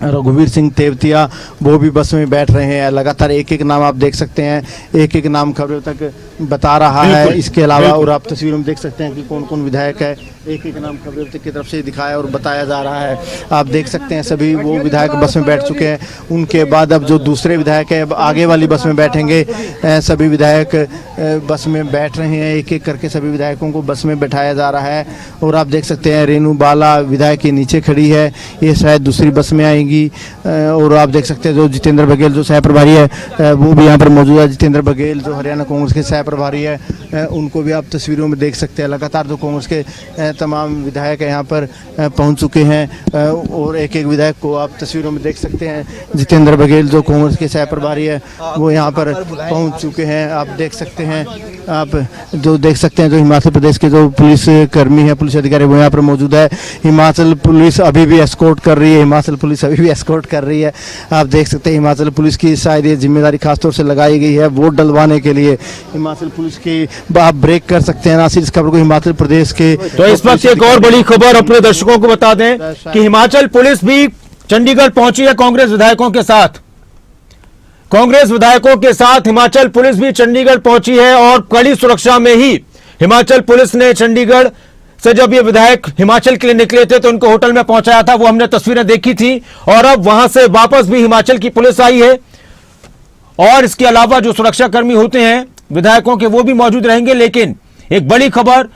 रघुवीर सिंह तेवतिया, वो भी बस में बैठ रहे हैं। लगातार एक एक नाम आप देख सकते हैं, एक एक नाम खबरों तक बता रहा है। इसके अलावा और आप तस्वीरों में देख सकते हैं कि कौन कौन विधायक है, एक एक नाम खबरों तक की तरफ से दिखाया और बताया जा रहा है। आप देख सकते हैं सभी वो विधायक बस में बैठ चुके हैं। उनके बाद अब जो दूसरे विधायक है अब आगे वाली बस में बैठेंगे। सभी विधायक बस में बैठ रहे हैं, एक एक करके सभी विधायकों को बस में बैठाया जा रहा है। और आप देख सकते हैं रेनू बाला विधायक के नीचे खड़ी है, ये शायद दूसरी बस में आएंगी। और आप देख सकते हैं जो जितेंद्र बघेल जो सह प्रभारी है वो भी यहाँ पर मौजूद है। जितेंद्र बघेल जो हरियाणा कांग्रेस के सह प्रभारी है, उनको भी आप तस्वीरों में देख सकते हैं। लगातार जो कांग्रेस के तमाम विधायक यहाँ पर पहुँच चुके हैं और एक एक विधायक को आप तस्वीरों में देख सकते हैं। जितेंद्र बघेल जो कांग्रेस के सह प्रभारी है वो यहाँ पर पहुँच चुके हैं, आप देख सकते हैं। आप जो देख सकते हैं जो हिमाचल प्रदेश के जो पुलिस कर्मी है, पुलिस अधिकारी, वो यहाँ पर मौजूद है। हिमाचल पुलिस अभी भी एस्कॉर्ट कर रही है, हिमाचल पुलिस अभी भी एस्कॉर्ट कर रही है। आप देख सकते हैं हिमाचल पुलिस की शायद ये जिम्मेदारी खासतौर से लगाई गई है वोट डलवाने के लिए। हिमाचल पुलिस की आप ब्रेक कर सकते हैं नासिर इस खबर को, हिमाचल प्रदेश के। तो इस वक्त एक और बड़ी खबर अपने दर्शकों को बता दें कि हिमाचल पुलिस भी चंडीगढ़ पहुंची है कांग्रेस विधायकों के साथ। कांग्रेस विधायकों के साथ हिमाचल पुलिस भी चंडीगढ़ पहुंची है और कड़ी सुरक्षा में ही हिमाचल पुलिस ने चंडीगढ़ से जब ये विधायक हिमाचल के लिए निकले थे तो उनको होटल में पहुंचाया था, वो हमने तस्वीरें देखी थी। और अब वहां से वापस भी हिमाचल की पुलिस आई है और इसके अलावा जो सुरक्षाकर्मी होते हैं विधायकों के वो भी मौजूद रहेंगे। लेकिन एक बड़ी खबर,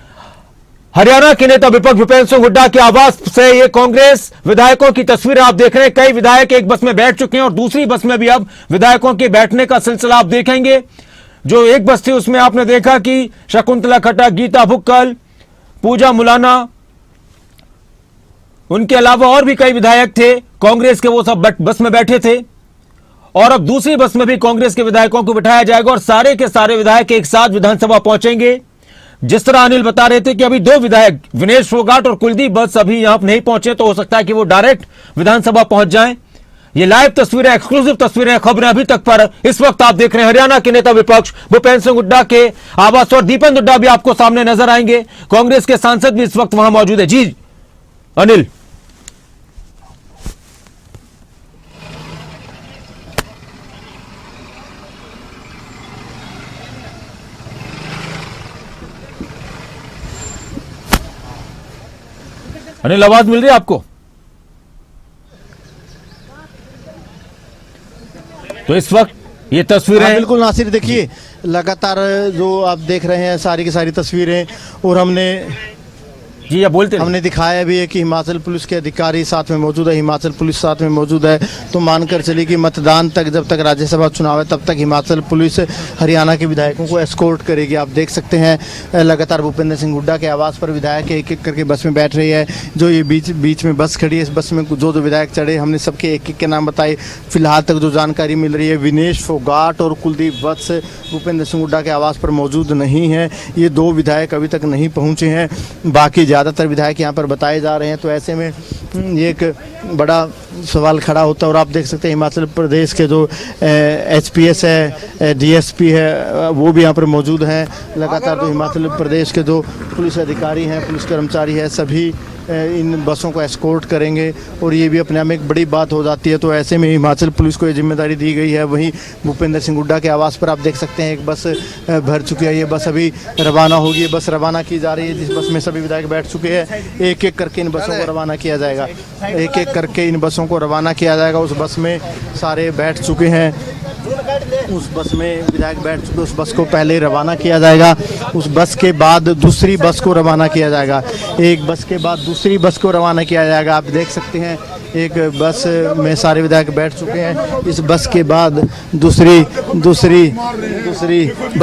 हरियाणा के नेता विपक्ष भूपेंद्र सिंह हुड्डा के आवास से ये कांग्रेस विधायकों की तस्वीरें आप देख रहे हैं। कई विधायक एक बस में बैठ चुके हैं और दूसरी बस में भी अब विधायकों के बैठने का सिलसिला आप देखेंगे। जो एक बस थी उसमें आपने देखा कि शकुंतला खटक, गीता भुक्कल, पूजा मुलाना, उनके अलावा और भी कई विधायक थे कांग्रेस के, वो सब बस में बैठे थे। और अब दूसरी बस में भी कांग्रेस के विधायकों को बिठाया जाएगा और सारे के सारे विधायक एक साथ विधानसभा पहुंचेंगे। जिस तरह अनिल बता रहे थे कि अभी दो विधायक विनेश फोगाट और कुलदीप बस अभी यहां नहीं पहुंचे, तो हो सकता है कि वो डायरेक्ट विधानसभा पहुंच जाएं। ये लाइव तस्वीरें, एक्सक्लूसिव तस्वीरें, खबरें अभी तक पर इस वक्त आप देख रहे हैं हरियाणा के नेता विपक्ष भूपेंद्र सिंह हुड्डा के आवास और दीपेंद्र हुड्डा भी आपको सामने नजर आएंगे। कांग्रेस के सांसद भी इस वक्त वहां मौजूद है। जी अनिल, अनिल आवाज मिल रही है आपको? तो इस वक्त ये तस्वीरें बिल्कुल नासिर, देखिए लगातार जो आप देख रहे हैं सारी की सारी तस्वीरें, और हमने जी या बोलते हमने दिखाया भी है कि हिमाचल पुलिस के अधिकारी साथ में मौजूद है, हिमाचल पुलिस साथ में मौजूद है। तो मानकर चलिए कि मतदान तक, जब तक राज्यसभा चुनाव है तब तक हिमाचल पुलिस हरियाणा के विधायकों को एस्कॉर्ट करेगी। आप देख सकते हैं लगातार भूपेंद्र सिंह हुड्डा के आवास पर विधायक एक एक करके बस में बैठ रही है। जो ये बीच में बस खड़ी है, इस बस में जो विधायक चढ़े, हमने सबके एक एक के नाम बताए। फिलहाल तक जो जानकारी मिल रही है, विनेश फोगाट और कुलदीप वत्स भूपेंद्र सिंह हुड्डा के आवास पर मौजूद नहीं है। ये दो विधायक अभी तक नहीं पहुँचे हैं, बाकी ज़्यादातर विधायक यहाँ पर बताए जा रहे हैं। तो ऐसे में ये एक बड़ा सवाल खड़ा होता है। और आप देख सकते हैं हिमाचल प्रदेश के जो HPS है, DSP है, वो भी यहाँ पर मौजूद हैं। लगातार जो हिमाचल प्रदेश के जो पुलिस अधिकारी हैं, पुलिस कर्मचारी हैं, सभी इन बसों को एस्कॉर्ट करेंगे और ये भी अपने आप में एक बड़ी बात हो जाती है। तो ऐसे में हिमाचल पुलिस को ये जिम्मेदारी दी गई है। वहीं भूपेंद्र सिंह हुड्डा के आवास पर आप देख सकते हैं एक बस भर चुकी है। ये बस अभी रवाना होगी, ये बस रवाना की जा रही है जिस बस में सभी विधायक बैठ चुके हैं। एक एक करके इन बसों को रवाना किया जाएगा, एक एक करके इन बसों को रवाना किया जाएगा। उस बस में सारे बैठ चुके हैं, उस बस में विधायक बैठ चुके, उस बस को पहले रवाना किया जाएगा, उस बस के बाद दूसरी बस को रवाना किया जाएगा, एक बस के बाद दूसरी बस को रवाना किया जाएगा। आप देख सकते हैं एक बस में सारे विधायक बैठ चुके हैं, इस बस के बाद दूसरी बस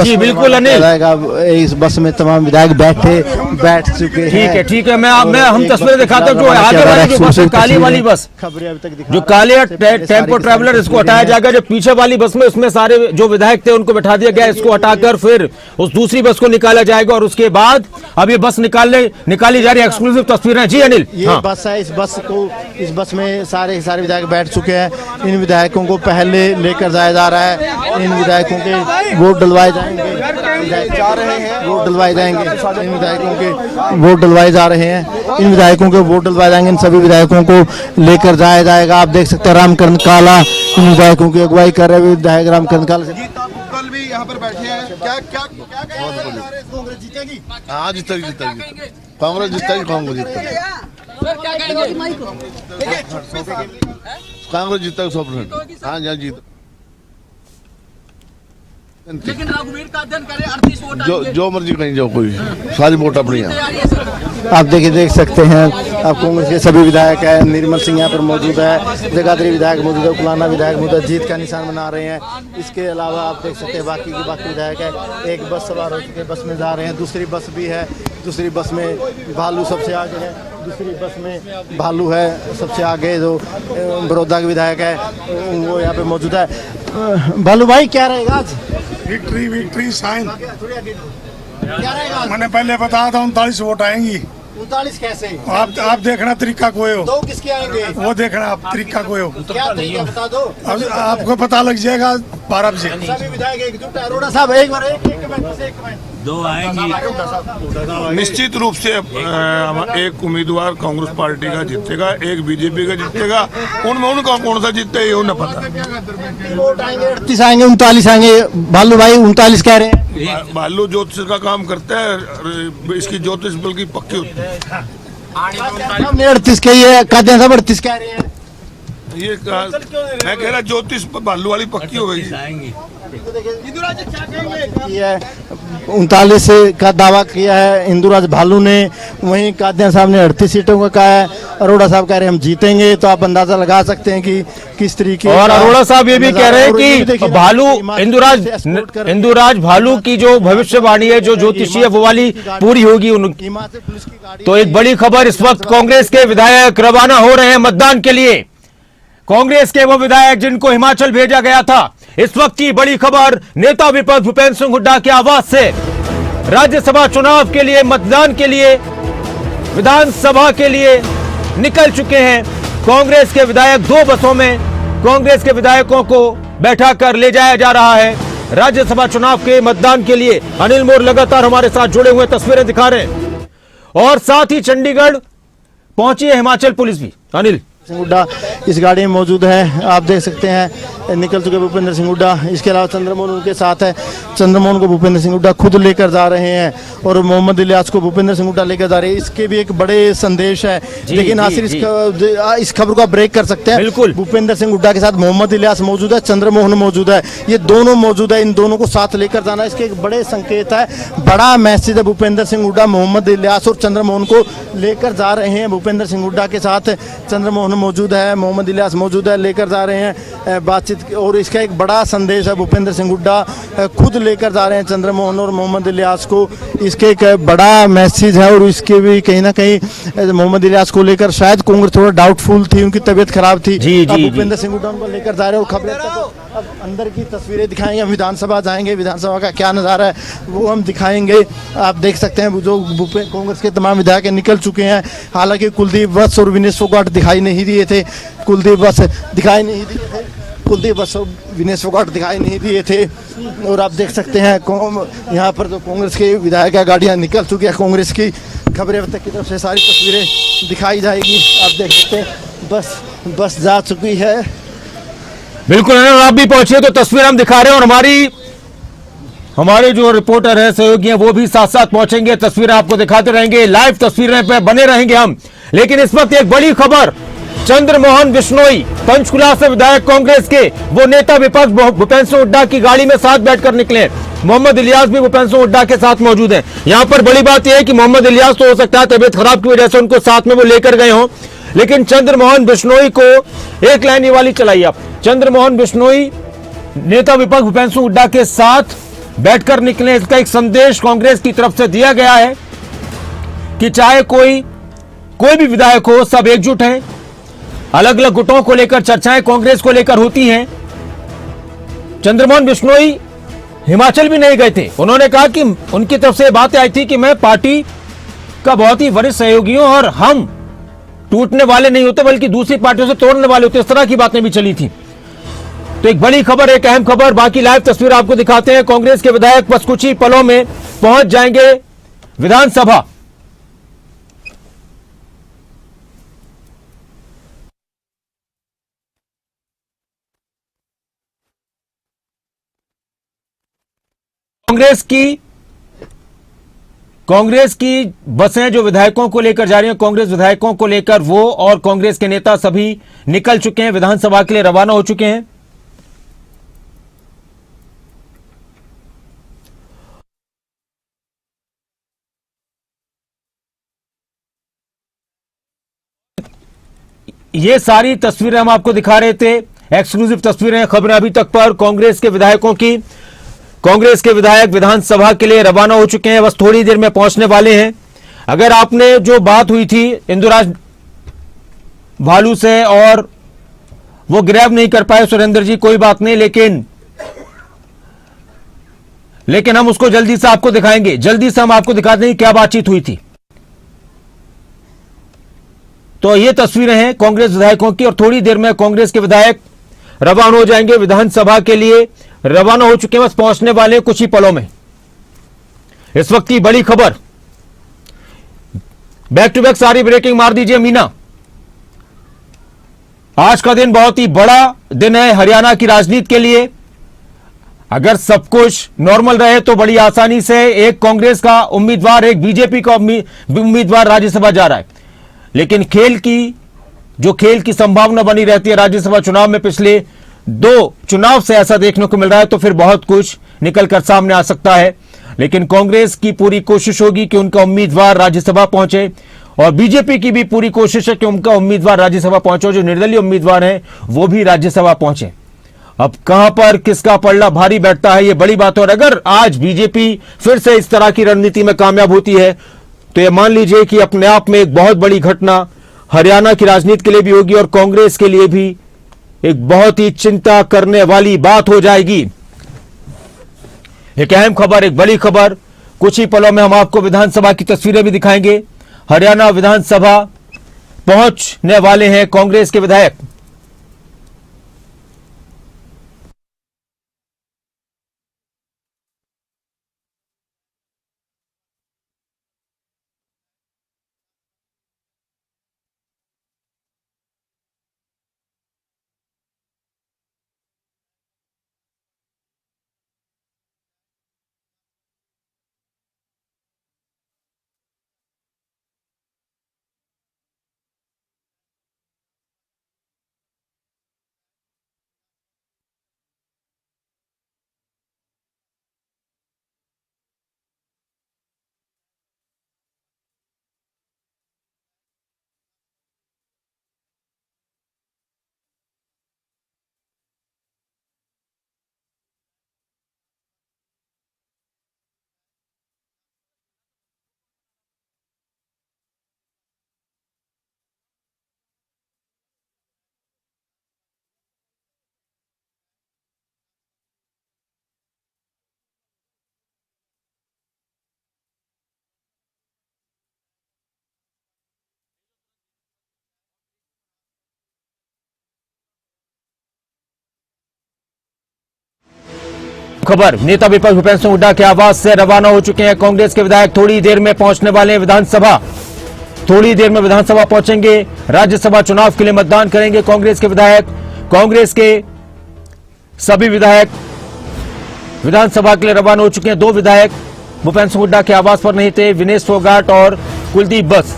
जी, में बिल्कुल रवाना अनिल। किया जाएगा। इस बस में तमाम विधायक बैठ चुके हैं। ठीक है, मैं और हम एक तस्वीरें बस दिखाता हूँ। जो रवाना आगे किया जा रहा वाली है। जो बस है, खूबसूरत काली वाली तस्वीरें, बस, खबरें अभी तक दिखा जो रहा हूं। काले सबसे पहले टेम्पो सारी ट्रैवलर, इसको हटाया तस्वीरें जाएगा। जो पीछे वाली बस में, उसमें सारे जो विधायक थे उनको बैठा दिया गया। इसको हटाकर फिर उस दूसरी बस को निकाला जाएगा और उसके बाद अब ये बस निकाली जा रही है। एक्सक्लूसिव तस्वीरें जी अनिल। ये हाँ। बस है, इस बस में सारे विधायक बैठ चुके हैं। इन विधायकों को पहले लेकर जाया जा रहा है। इन विधायकों के वोट डलवाए जाएंगे, विधायक जा रहे हैं, वोट डलवाए जाएंगे। इन विधायकों के वोट डलवाए जा रहे हैं, इन विधायकों के वोट डलवाए जाएंगे। इन सभी विधायकों को लेकर जाया जाएगा। आप देख सकते हैं रामकरण काला इन विधायकों की अगुवाई कर रहे हुए विधायक रामकरण काला से। कल भी यहाँ पर बैठे हैं। क्या कांग्रेस जीतेगी? हाँ जीतेगी, कांग्रेस जीतेगी, कांग्रेस जीतेगी, कांग्रेस जीतेगी 100%। हाँ यहाँ जीत, लेकिन रघुवीर का अध्ययन करे 38 वोट जो मर्जी कहीं जाओ, कोई सारी वोट अपनी यहाँ। आप देख सकते हैं, आप कांग्रेस के सभी विधायक हैं। निर्मल सिंह यहाँ पर मौजूद है, जगाधरी विधायक मौजूद है, कुलाना विधायक मौजूद है, जीत का निशान बना रहे हैं। इसके अलावा आप देख सकते हैं बाकी विधायक है। एक बस सवार हो चुके, बस में जा रहे हैं, दूसरी बस भी है। दूसरी बस में भालू सबसे आगे है, दूसरी बस में भालू है सबसे आगे, जो बड़ौदा के विधायक है वो यहाँ पे मौजूद है। भालू भाई क्या रहेगा आज? Victory sign. क्या रहेगा आज? मैंने पहले बताया था 39 वोट आएंगी। 39 कैसे? आप देखना तरीका कोई हो, दो किसके आएंगे? वो देखना आप तरीका कोई हो। क्या तरीका बता दो। अब आपको पता लग जाएगा 12 बजे। सभी विधायक एकजुट है। अरोड़ा साहब एक बार एक मिनट दो आएंगी। निश्चित रूप से एक उम्मीदवार कांग्रेस पार्टी का जीतेगा, एक बीजेपी का जीतेगा। उनमें उनका कौन सा जीतता है ये न पता। वोट आएंगे, 38 आएंगे, 39 आएंगे। भालू भाई 39 कह रहे हैं। भालू ज्योतिष का काम करता है, इसकी ज्योतिष बल्कि पक्की होती है। हमने 38 कही है, कादियान साहब 38 कह रहे हैं। मैं कह रहा ज्योतिष भालू वाली पक्की हो गई। आएंगी। 39 का दावा किया है इंदुराज भालू ने। वहीं कादियान साहब ने 38 सीटों का कहा है। अरोड़ा साहब कह रहे हैं हम जीतेंगे। तो आप अंदाजा लगा सकते हैं कि किस तरीके और का अरोड़ा साहब ये भी कह रहे हैं और ये भी कि देखिए ना, भालू हिमाचल से escort कर रहे हैं। इंदुराज भालू की जो भविष्यवाणी है, जो ज्योतिषी है, वो वाली पूरी होगी उनकी। हिमाचल पुलिस की गाड़ी तो एक बड़ी खबर, इस वक्त कांग्रेस के विधायक रवाना हो रहे हैं मतदान के लिए। कांग्रेस के वो विधायक जिनको हिमाचल भेजा गया था। इस वक्त की बड़ी खबर नेता विपक्ष भूपेंद्र सिंह हुड्डा के आवास से राज्यसभा चुनाव के लिए, मतदान के लिए, विधानसभा के लिए निकल चुके हैं। कांग्रेस के विधायक 2 बसों में कांग्रेस के विधायकों को बैठा कर ले जाया जा रहा है राज्यसभा चुनाव के मतदान के लिए। अनिल मोर लगातार हमारे साथ जुड़े हुए, तस्वीरें दिखा रहे हैं। और साथ ही चंडीगढ़ पहुंची है हिमाचल पुलिस भी। अनिल सिंह हुड्डा इस गाड़ी में मौजूद है। आप देख सकते हैं निकल चुके भूपेंद्र सिंह हुड्डा। इसके अलावा चंद्रमोहन उनके साथ है। चंद्रमोहन को भूपेंद्र सिंह हुड्डा खुद लेकर जा रहे हैं और मोहम्मद इलियास को भूपेंद्र सिंह हुड्डा लेकर जा रहे हैं। इसके भी एक बड़े संदेश है। लेकिन नासिर इस खबर को आप ब्रेक कर सकते हैं। बिल्कुल। भूपेंद्र सिंह हुड्डा के साथ मोहम्मद इलियास मौजूद है, चंद्रमोहन मौजूद है, ये दोनों मौजूद है। इन दोनों को साथ लेकर जाना इसके एक बड़े संकेत है, बड़ा मैसेज है। भूपेंद्र सिंह हुड्डा मोहम्मद इलियास और चंद्रमोहन को लेकर जा रहे हैं। भूपेंद्र सिंह हुड्डा के साथ चंद्रमोहन मौजूद है, मोहम्मद इलियास मौजूद है, लेकर जा रहे हैं बातचीत। और इसका एक बड़ा संदेश है, भूपेंद्र सिंह हुड्डा खुद लेकर जा रहे हैं चंद्रमोहन और मोहम्मद इलियास को। इसके एक बड़ा मैसेज है। और इसके भी कहीं ना कहीं मोहम्मद इलियास को लेकर शायद कांग्रेस थोड़ा डाउटफुल थी, उनकी तबीयत खराब थी। भूपेंद्र सिंह हुड्डा उनको लेकर जा रहे हैं और खबरें अब अंदर की तस्वीरें दिखाएंगे। हम विधानसभा जाएंगे, विधानसभा का क्या नज़ारा है वो हम दिखाएंगे। आप देख सकते हैं जो कांग्रेस के तमाम विधायक निकल चुके हैं। हालांकि कुलदीप वत्स और विनेश फोगाट दिखाई नहीं दिए थे। कुलदीप वत्स दिखाई नहीं दिए थे। और आप देख सकते हैं यहाँ पर जो कांग्रेस के विधायक गाड़ियाँ निकल चुकी है कांग्रेस की। खबरें अब तक की तरफ से सारी तस्वीरें दिखाई जाएगी। आप देख सकते हैं बस जा चुकी है। बिल्कुल अनिल, आप भी पहुंचे तो तस्वीर हम दिखा रहे हैं और हमारे जो रिपोर्टर है, सहयोगी हैं, वो भी साथ साथ पहुंचेंगे, तस्वीरें आपको दिखाते रहेंगे, लाइव तस्वीरें पे बने रहेंगे हम। लेकिन इस वक्त एक बड़ी खबर, चंद्रमोहन बिश्नोई पंचकुला से विधायक कांग्रेस के, वो नेता विपक्ष भूपेंद्र सिंह हुड्डा की गाड़ी में साथ बैठकर निकले। मोहम्मद इलियास भी भूपेंद्र सिंह हुड्डा के साथ मौजूद हैं। यहां पर बड़ी बात यह है कि मोहम्मद इलियास तो हो सकता है तबियत खराब की वजह से उनको साथ में वो लेकर गए हों, लेकिन चंद्रमोहन बिश्नोई को एक लाइन ये वाली चलाइए आप। चंद्रमोहन बिश्नोई नेता विपक्ष भूपेंद्र सिंह हुड्डा के साथ बैठकर निकले। इसका एक संदेश कांग्रेस की तरफ से दिया गया है कि चाहे कोई भी विधायक हो, सब एकजुट हैं। अलग अलग गुटों को लेकर चर्चाएं कांग्रेस को लेकर होती हैं। चंद्रमोहन बिश्नोई हिमाचल भी नहीं गए थे। उन्होंने कहा कि उनकी तरफ से बातें आई थी कि मैं पार्टी का बहुत ही वरिष्ठ सहयोगी हूं और हम टूटने वाले नहीं होते बल्कि दूसरी पार्टियों से तोड़ने वाले होते। इस तरह की बातें भी चली थी। तो एक बड़ी खबर, एक अहम खबर, बाकी लाइव तस्वीर आपको दिखाते हैं। कांग्रेस के विधायक बस कुछ ही पलों में पहुंच जाएंगे विधानसभा। कांग्रेस की बसें जो विधायकों को लेकर जा रही हैं, कांग्रेस विधायकों को लेकर, वो और कांग्रेस के नेता सभी निकल चुके हैं, विधानसभा के लिए रवाना हो चुके हैं। ये सारी तस्वीरें हम आपको दिखा रहे थे, एक्सक्लूसिव तस्वीरें, खबरें अभी तक पर कांग्रेस के विधायकों की। कांग्रेस के विधायक विधानसभा के लिए रवाना हो चुके हैं, बस थोड़ी देर में पहुंचने वाले हैं। अगर आपने जो बात हुई थी इंदुराज भालू से और वो ग्रैब नहीं कर पाए सुरेंद्र जी, कोई बात नहीं, लेकिन हम उसको जल्दी से आपको दिखाएंगे। जल्दी से हम आपको दिखाते हैं क्या बातचीत हुई थी। तो ये तस्वीरें हैं कांग्रेस विधायकों की और थोड़ी देर में कांग्रेस के विधायक रवाना हो जाएंगे, विधानसभा के लिए रवाना हो चुके हैं, बस पहुंचने वाले कुछ ही पलों में। इस वक्त की बड़ी खबर, बैक टू बैक सारी ब्रेकिंग मार दीजिए मीना। आज का दिन बहुत ही बड़ा दिन है हरियाणा की राजनीति के लिए। अगर सब कुछ नॉर्मल रहे तो बड़ी आसानी से एक कांग्रेस का उम्मीदवार, एक बीजेपी का उम्मीदवार राज्यसभा जा रहा है। लेकिन खेल की संभावना बनी रहती है राज्यसभा चुनाव में, पिछले 2 चुनाव से ऐसा देखने को मिल रहा है, तो फिर बहुत कुछ निकलकर सामने आ सकता है। लेकिन कांग्रेस की पूरी कोशिश होगी कि उनका उम्मीदवार राज्यसभा पहुंचे और बीजेपी की भी पूरी कोशिश है कि उनका उम्मीदवार राज्यसभा पहुंचे, जो निर्दलीय उम्मीदवार हैं वो भी राज्यसभा पहुंचे। अब कहां पर किसका पलड़ा भारी बैठता है, ये बड़ी बात है। और अगर आज बीजेपी फिर से इस तरह की रणनीति में कामयाब होती है तो ये मान लीजिए कि अपने आप में एक बहुत बड़ी घटना हरियाणा की राजनीति के लिए भी होगी और कांग्रेस के लिए भी एक बहुत ही चिंता करने वाली बात हो जाएगी। एक अहम खबर, एक बड़ी खबर, कुछ ही पलों में हम आपको विधानसभा की तस्वीरें भी दिखाएंगे। हरियाणा विधानसभा पहुंचने वाले हैं कांग्रेस के विधायक। खबर, नेता विपक्ष भूपेंद्र सिंह हुड्डा के आवास से रवाना हो चुके हैं कांग्रेस के विधायक, थोड़ी देर में पहुंचने वाले हैं विधानसभा। थोड़ी देर में विधानसभा पहुंचेंगे। राज्यसभा चुनाव के लिए मतदान करेंगे कांग्रेस के विधायक। कांग्रेस के सभी विधायक विधानसभा के लिए रवाना हो चुके हैं। 2 विधायक भूपेंद्र सिंह हुड्डा के आवास पर नहीं थे, विनेश फोगाट और कुलदीप बस।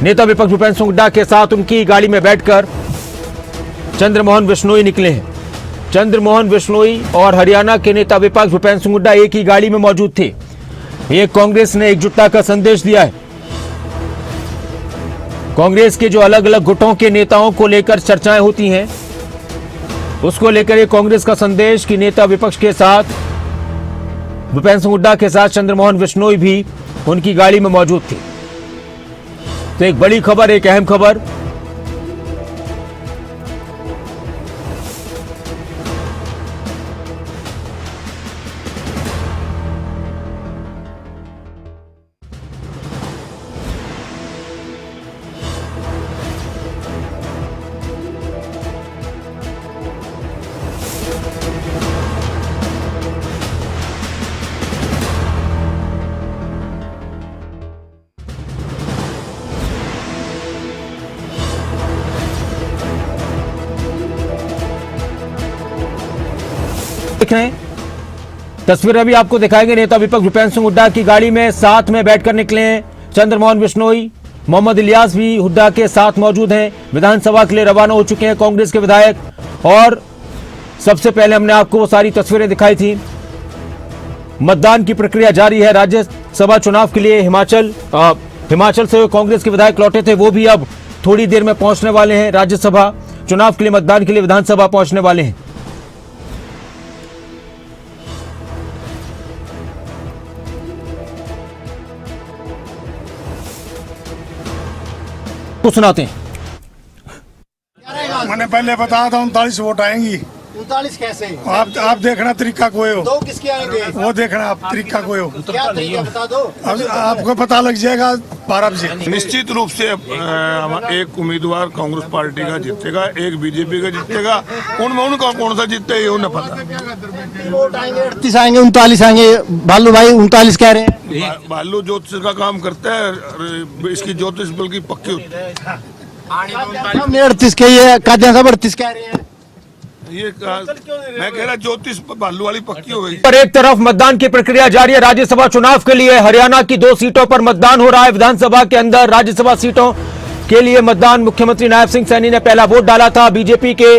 नेता विपक्ष भूपेंद्र सिंह हुड्डा के साथ उनकी गाड़ी में बैठकर चंद्रमोहन बिश्नोई निकले हैं। चंद्रमोहन बिश्नोई और हरियाणा के नेता विपक्ष भूपेंद्र सिंह हुड्डा एक ही गाड़ी में मौजूद थे। ये कांग्रेस ने एकजुटता का संदेश दिया है। कांग्रेस के जो अलग अलग गुटों के नेताओं को लेकर चर्चाएं होती हैं, उसको लेकर ये कांग्रेस का संदेश कि नेता विपक्ष के साथ भूपेंद्र सिंह हुड्डा के साथ चंद्रमोहन बिश्नोई भी उनकी गाड़ी में मौजूद थे। तो एक बड़ी खबर, एक अहम खबर। देख रहे हैं तस्वीरें भी आपको दिखाएंगे। नेता विपक्ष भूपेंद्र सिंह हुड्डा की गाड़ी में साथ में बैठकर निकले हैं चंद्रमोहन बिश्नोई। मोहम्मद इलियास भी हुड्डा के साथ मौजूद हैं। विधानसभा के लिए रवाना हो चुके हैं कांग्रेस के विधायक। और सबसे पहले हमने आपको वो सारी तस्वीरें दिखाई थी। मतदान की प्रक्रिया जारी है। राज्यसभा चुनाव के लिए हिमाचल से कांग्रेस के विधायक लौटे थे, वो भी अब थोड़ी देर में पहुंचने वाले हैं। राज्यसभा चुनाव के लिए मतदान के लिए विधानसभा पहुंचने वाले हैं। को सुनाते हैं। मैंने पहले बताया था 39 वोट आएंगी। 39 कैसे? आप देखना तरीका कोई हो। 2 किसके आएंगे? वो देखना आप तरीका कोई हो। क्या तरीका बता दो। अब आपको पता लग जाएगा 12 बजे। निश्चित रूप से एक उम्मीदवार कांग्रेस पार्टी का जीतेगा, एक बीजेपी का जीतेगा। उनमें उनका कौन सा जीतता है ये उन्हें पता। वोट आएंगे 38 आएंगे 39 आएंगे। भालू भाई 39 कह रहे हैं। भालू ज्योतिष का काम करता है, इसकी ज्योतिष बल्कि पक्की होती है। हमने 38 कही है, कादियां साहब 38 कह रहे हैं। मैं कह रहा ज्योतिष भालू वाली पक्की हो गई। पर एक तरफ मतदान की प्रक्रिया जारी है। राज्यसभा चुनाव के लिए हरियाणा की 2 सीटों पर मतदान हो रहा है। विधानसभा के अंदर राज्यसभा सीटों के लिए मतदान मुख्यमंत्री नायब सिंह सैनी ने पहला वोट डाला था। बीजेपी के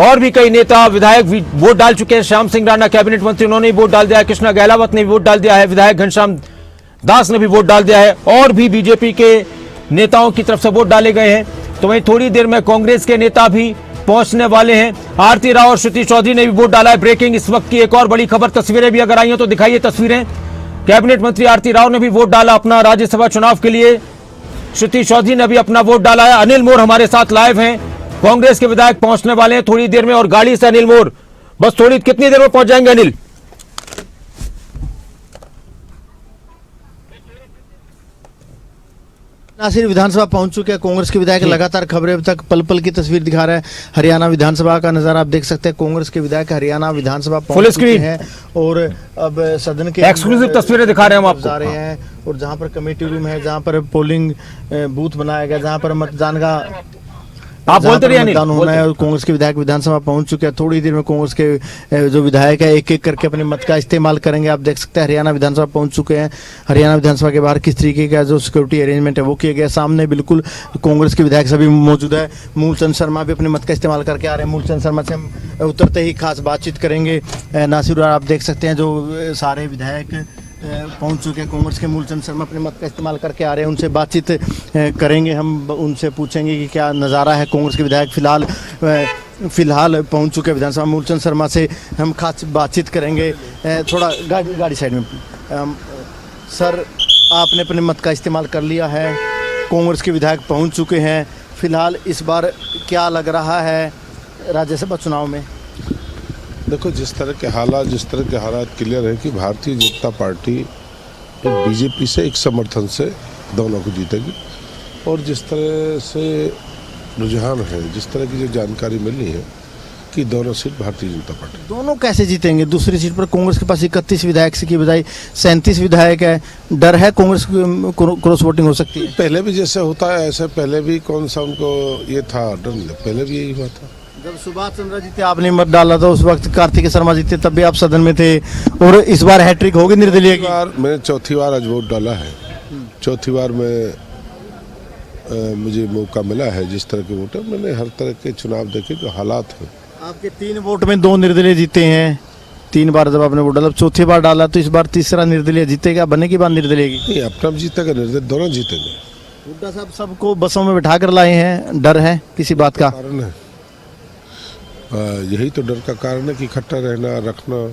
और भी कई नेता विधायक वोट डाल चुके हैं। श्याम सिंह राणा कैबिनेट मंत्री, उन्होंने भी वोट डाल दिया है। कृष्णा गहलावत ने भी वोट डाल दिया है। विधायक घनश्याम दास ने भी वोट डाल दिया है। और भी बीजेपी के नेताओं की तरफ से वोट डाले गए हैं। तो वहीं थोड़ी देर में कांग्रेस के नेता भी पहुंचने वाले हैं। आरती राव और श्रुति चौधरी ने भी वोट डाला है। ब्रेकिंग इस वक्त की एक और बड़ी खबर, तस्वीरें भी अगर आई हो तो दिखाइए तस्वीरें। कैबिनेट मंत्री आरती राव ने भी वोट डाला अपना राज्यसभा चुनाव के लिए। श्रुति चौधरी ने भी अपना वोट डाला है। अनिल मोर हमारे साथ लाइव हैं। कांग्रेस के विधायक पहुंचने वाले हैं थोड़ी देर में। और गाड़ी से अनिल मोर बस कितनी देर में पहुंच जाएंगे अनिल? नासिर विधानसभा पहुंच चुके हैं कांग्रेस के विधायक। लगातार खबरें अब तक पल पल की तस्वीर दिखा रहा है। हरियाणा विधानसभा का नजारा आप देख सकते हैं। कांग्रेस के विधायक हरियाणा विधानसभा पहुंच चुके हैं और अब सदन के एक्सक्लूसिव तस्वीरें दिखा रहे हैं हम आपको। जा रहे हैं और जहां पर कमेटी रूम है, जहां पर पोलिंग बूथ बनाया गया, जहां पर मतदान का आप बोलते रहिए मतदान होना है। और कांग्रेस के विधायक विधानसभा पहुंच चुके हैं। थोड़ी देर में कांग्रेस के जो विधायक है एक एक करके अपने मत का इस्तेमाल करेंगे। आप देख सकते हैं हरियाणा विधानसभा पहुंच चुके हैं। हरियाणा विधानसभा के बाहर किस तरीके का जो सिक्योरिटी अरेंजमेंट है वो किया गया। सामने बिल्कुल कांग्रेस के विधायक सभी मौजूद है। मूलचंद शर्मा भी अपने मत का इस्तेमाल करके आ रहे हैं। मूलचंद शर्मा से हम उतरते ही खास बातचीत करेंगे। नासिर आप देख सकते हैं जो सारे विधायक पहुंच चुके हैं। कांग्रेस के मूलचंद शर्मा अपने मत का इस्तेमाल करके आ रहे हैं। उनसे बातचीत करेंगे। हम उनसे पूछेंगे कि क्या नज़ारा है। कांग्रेस के विधायक फिलहाल पहुंच चुके हैं विधानसभा। मूलचंद शर्मा से हम खास बातचीत करेंगे। थोड़ा गाड़ी साइड में। सर, आपने अपने मत का इस्तेमाल कर लिया है। कांग्रेस के विधायक पहुँच चुके हैं। फिलहाल इस बार क्या लग रहा है राज्यसभा चुनाव में? देखो, जिस तरह के हालात क्लियर है कि भारतीय जनता पार्टी बीजेपी से एक समर्थन से दोनों को जीतेगी। और जिस तरह से रुझान है, जिस तरह की जो जानकारी मिली है, कि दोनों सीट भारतीय जनता पार्टी। दोनों कैसे जीतेंगे? दूसरी सीट पर कांग्रेस के पास 31 विधायक की बजाय 37 विधायक है, डर है कांग्रेस क्रॉस वोटिंग हो सकती है। पहले भी जैसे होता है ऐसे पहले भी कौन सा उनको ये था डर, पहले भी यही हुआ था। जब सुभाष चंद्र जीते आपने मत डाला था, उस वक्त कार्तिक शर्मा जीते तब भी आप सदन में थे, और इस बार हैट्रिक होगी निर्दलीय की। मैंने चौथी बार आज वोट डाला है, चौथी बार में मुझे मौका मिला है। जिस तरह के वोट है मैंने हर तरह के चुनाव देखे जो हालात हैं। आपके 3 वोट में 2 निर्दलीय जीते हैं, 3 बार जब आपने वोट डाला, चौथी बार डाला तो इस बार तीसरा निर्दलीय जीतेगा, बने की बात निर्दलीय की? नहीं, अपना भी जीतेगा, निर्दलीय दोनों जीतेंगे। हुड्डा साहब सबको बसों में बिठा कर लाए हैं, डर है किसी बात का? कारण है यही तो डर का कारण है कि इकट्ठा रहना रखना।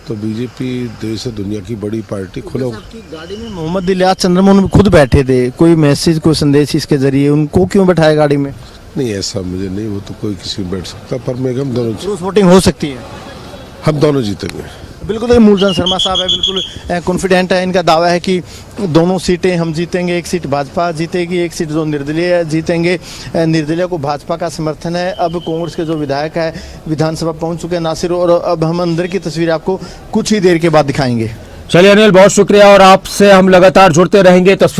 तो बीजेपी देश है दुनिया की बड़ी पार्टी, खुला आपकी गाड़ी में मोहम्मद इलियास चंद्रमोहन खुद बैठे थे, कोई मैसेज कोई संदेश इसके जरिए, उनको क्यों बैठाया गाड़ी में? नहीं ऐसा मुझे नहीं, वो तो कोई किसी में बैठ सकता, पर मैं हम दोनों क्रॉस वोटिंग हो सकती है, हम दोनों जीतेंगे। बिल्कुल। ये मूलचंद शर्मा साहब है, बिल्कुल कॉन्फिडेंट है, इनका दावा है कि दोनों सीटें हम जीतेंगे, एक सीट भाजपा जीतेगी, एक सीट जो निर्दलीय जीतेंगे। निर्दलीय को भाजपा का समर्थन है। अब कांग्रेस के जो विधायक है विधानसभा पहुंच चुके हैं नासिर, और अब हम अंदर की तस्वीर आपको कुछ ही देर के बाद दिखाएंगे। चलिए अनिल, बहुत शुक्रिया, और आपसे हम लगातार जुड़ते रहेंगे। तस्वीर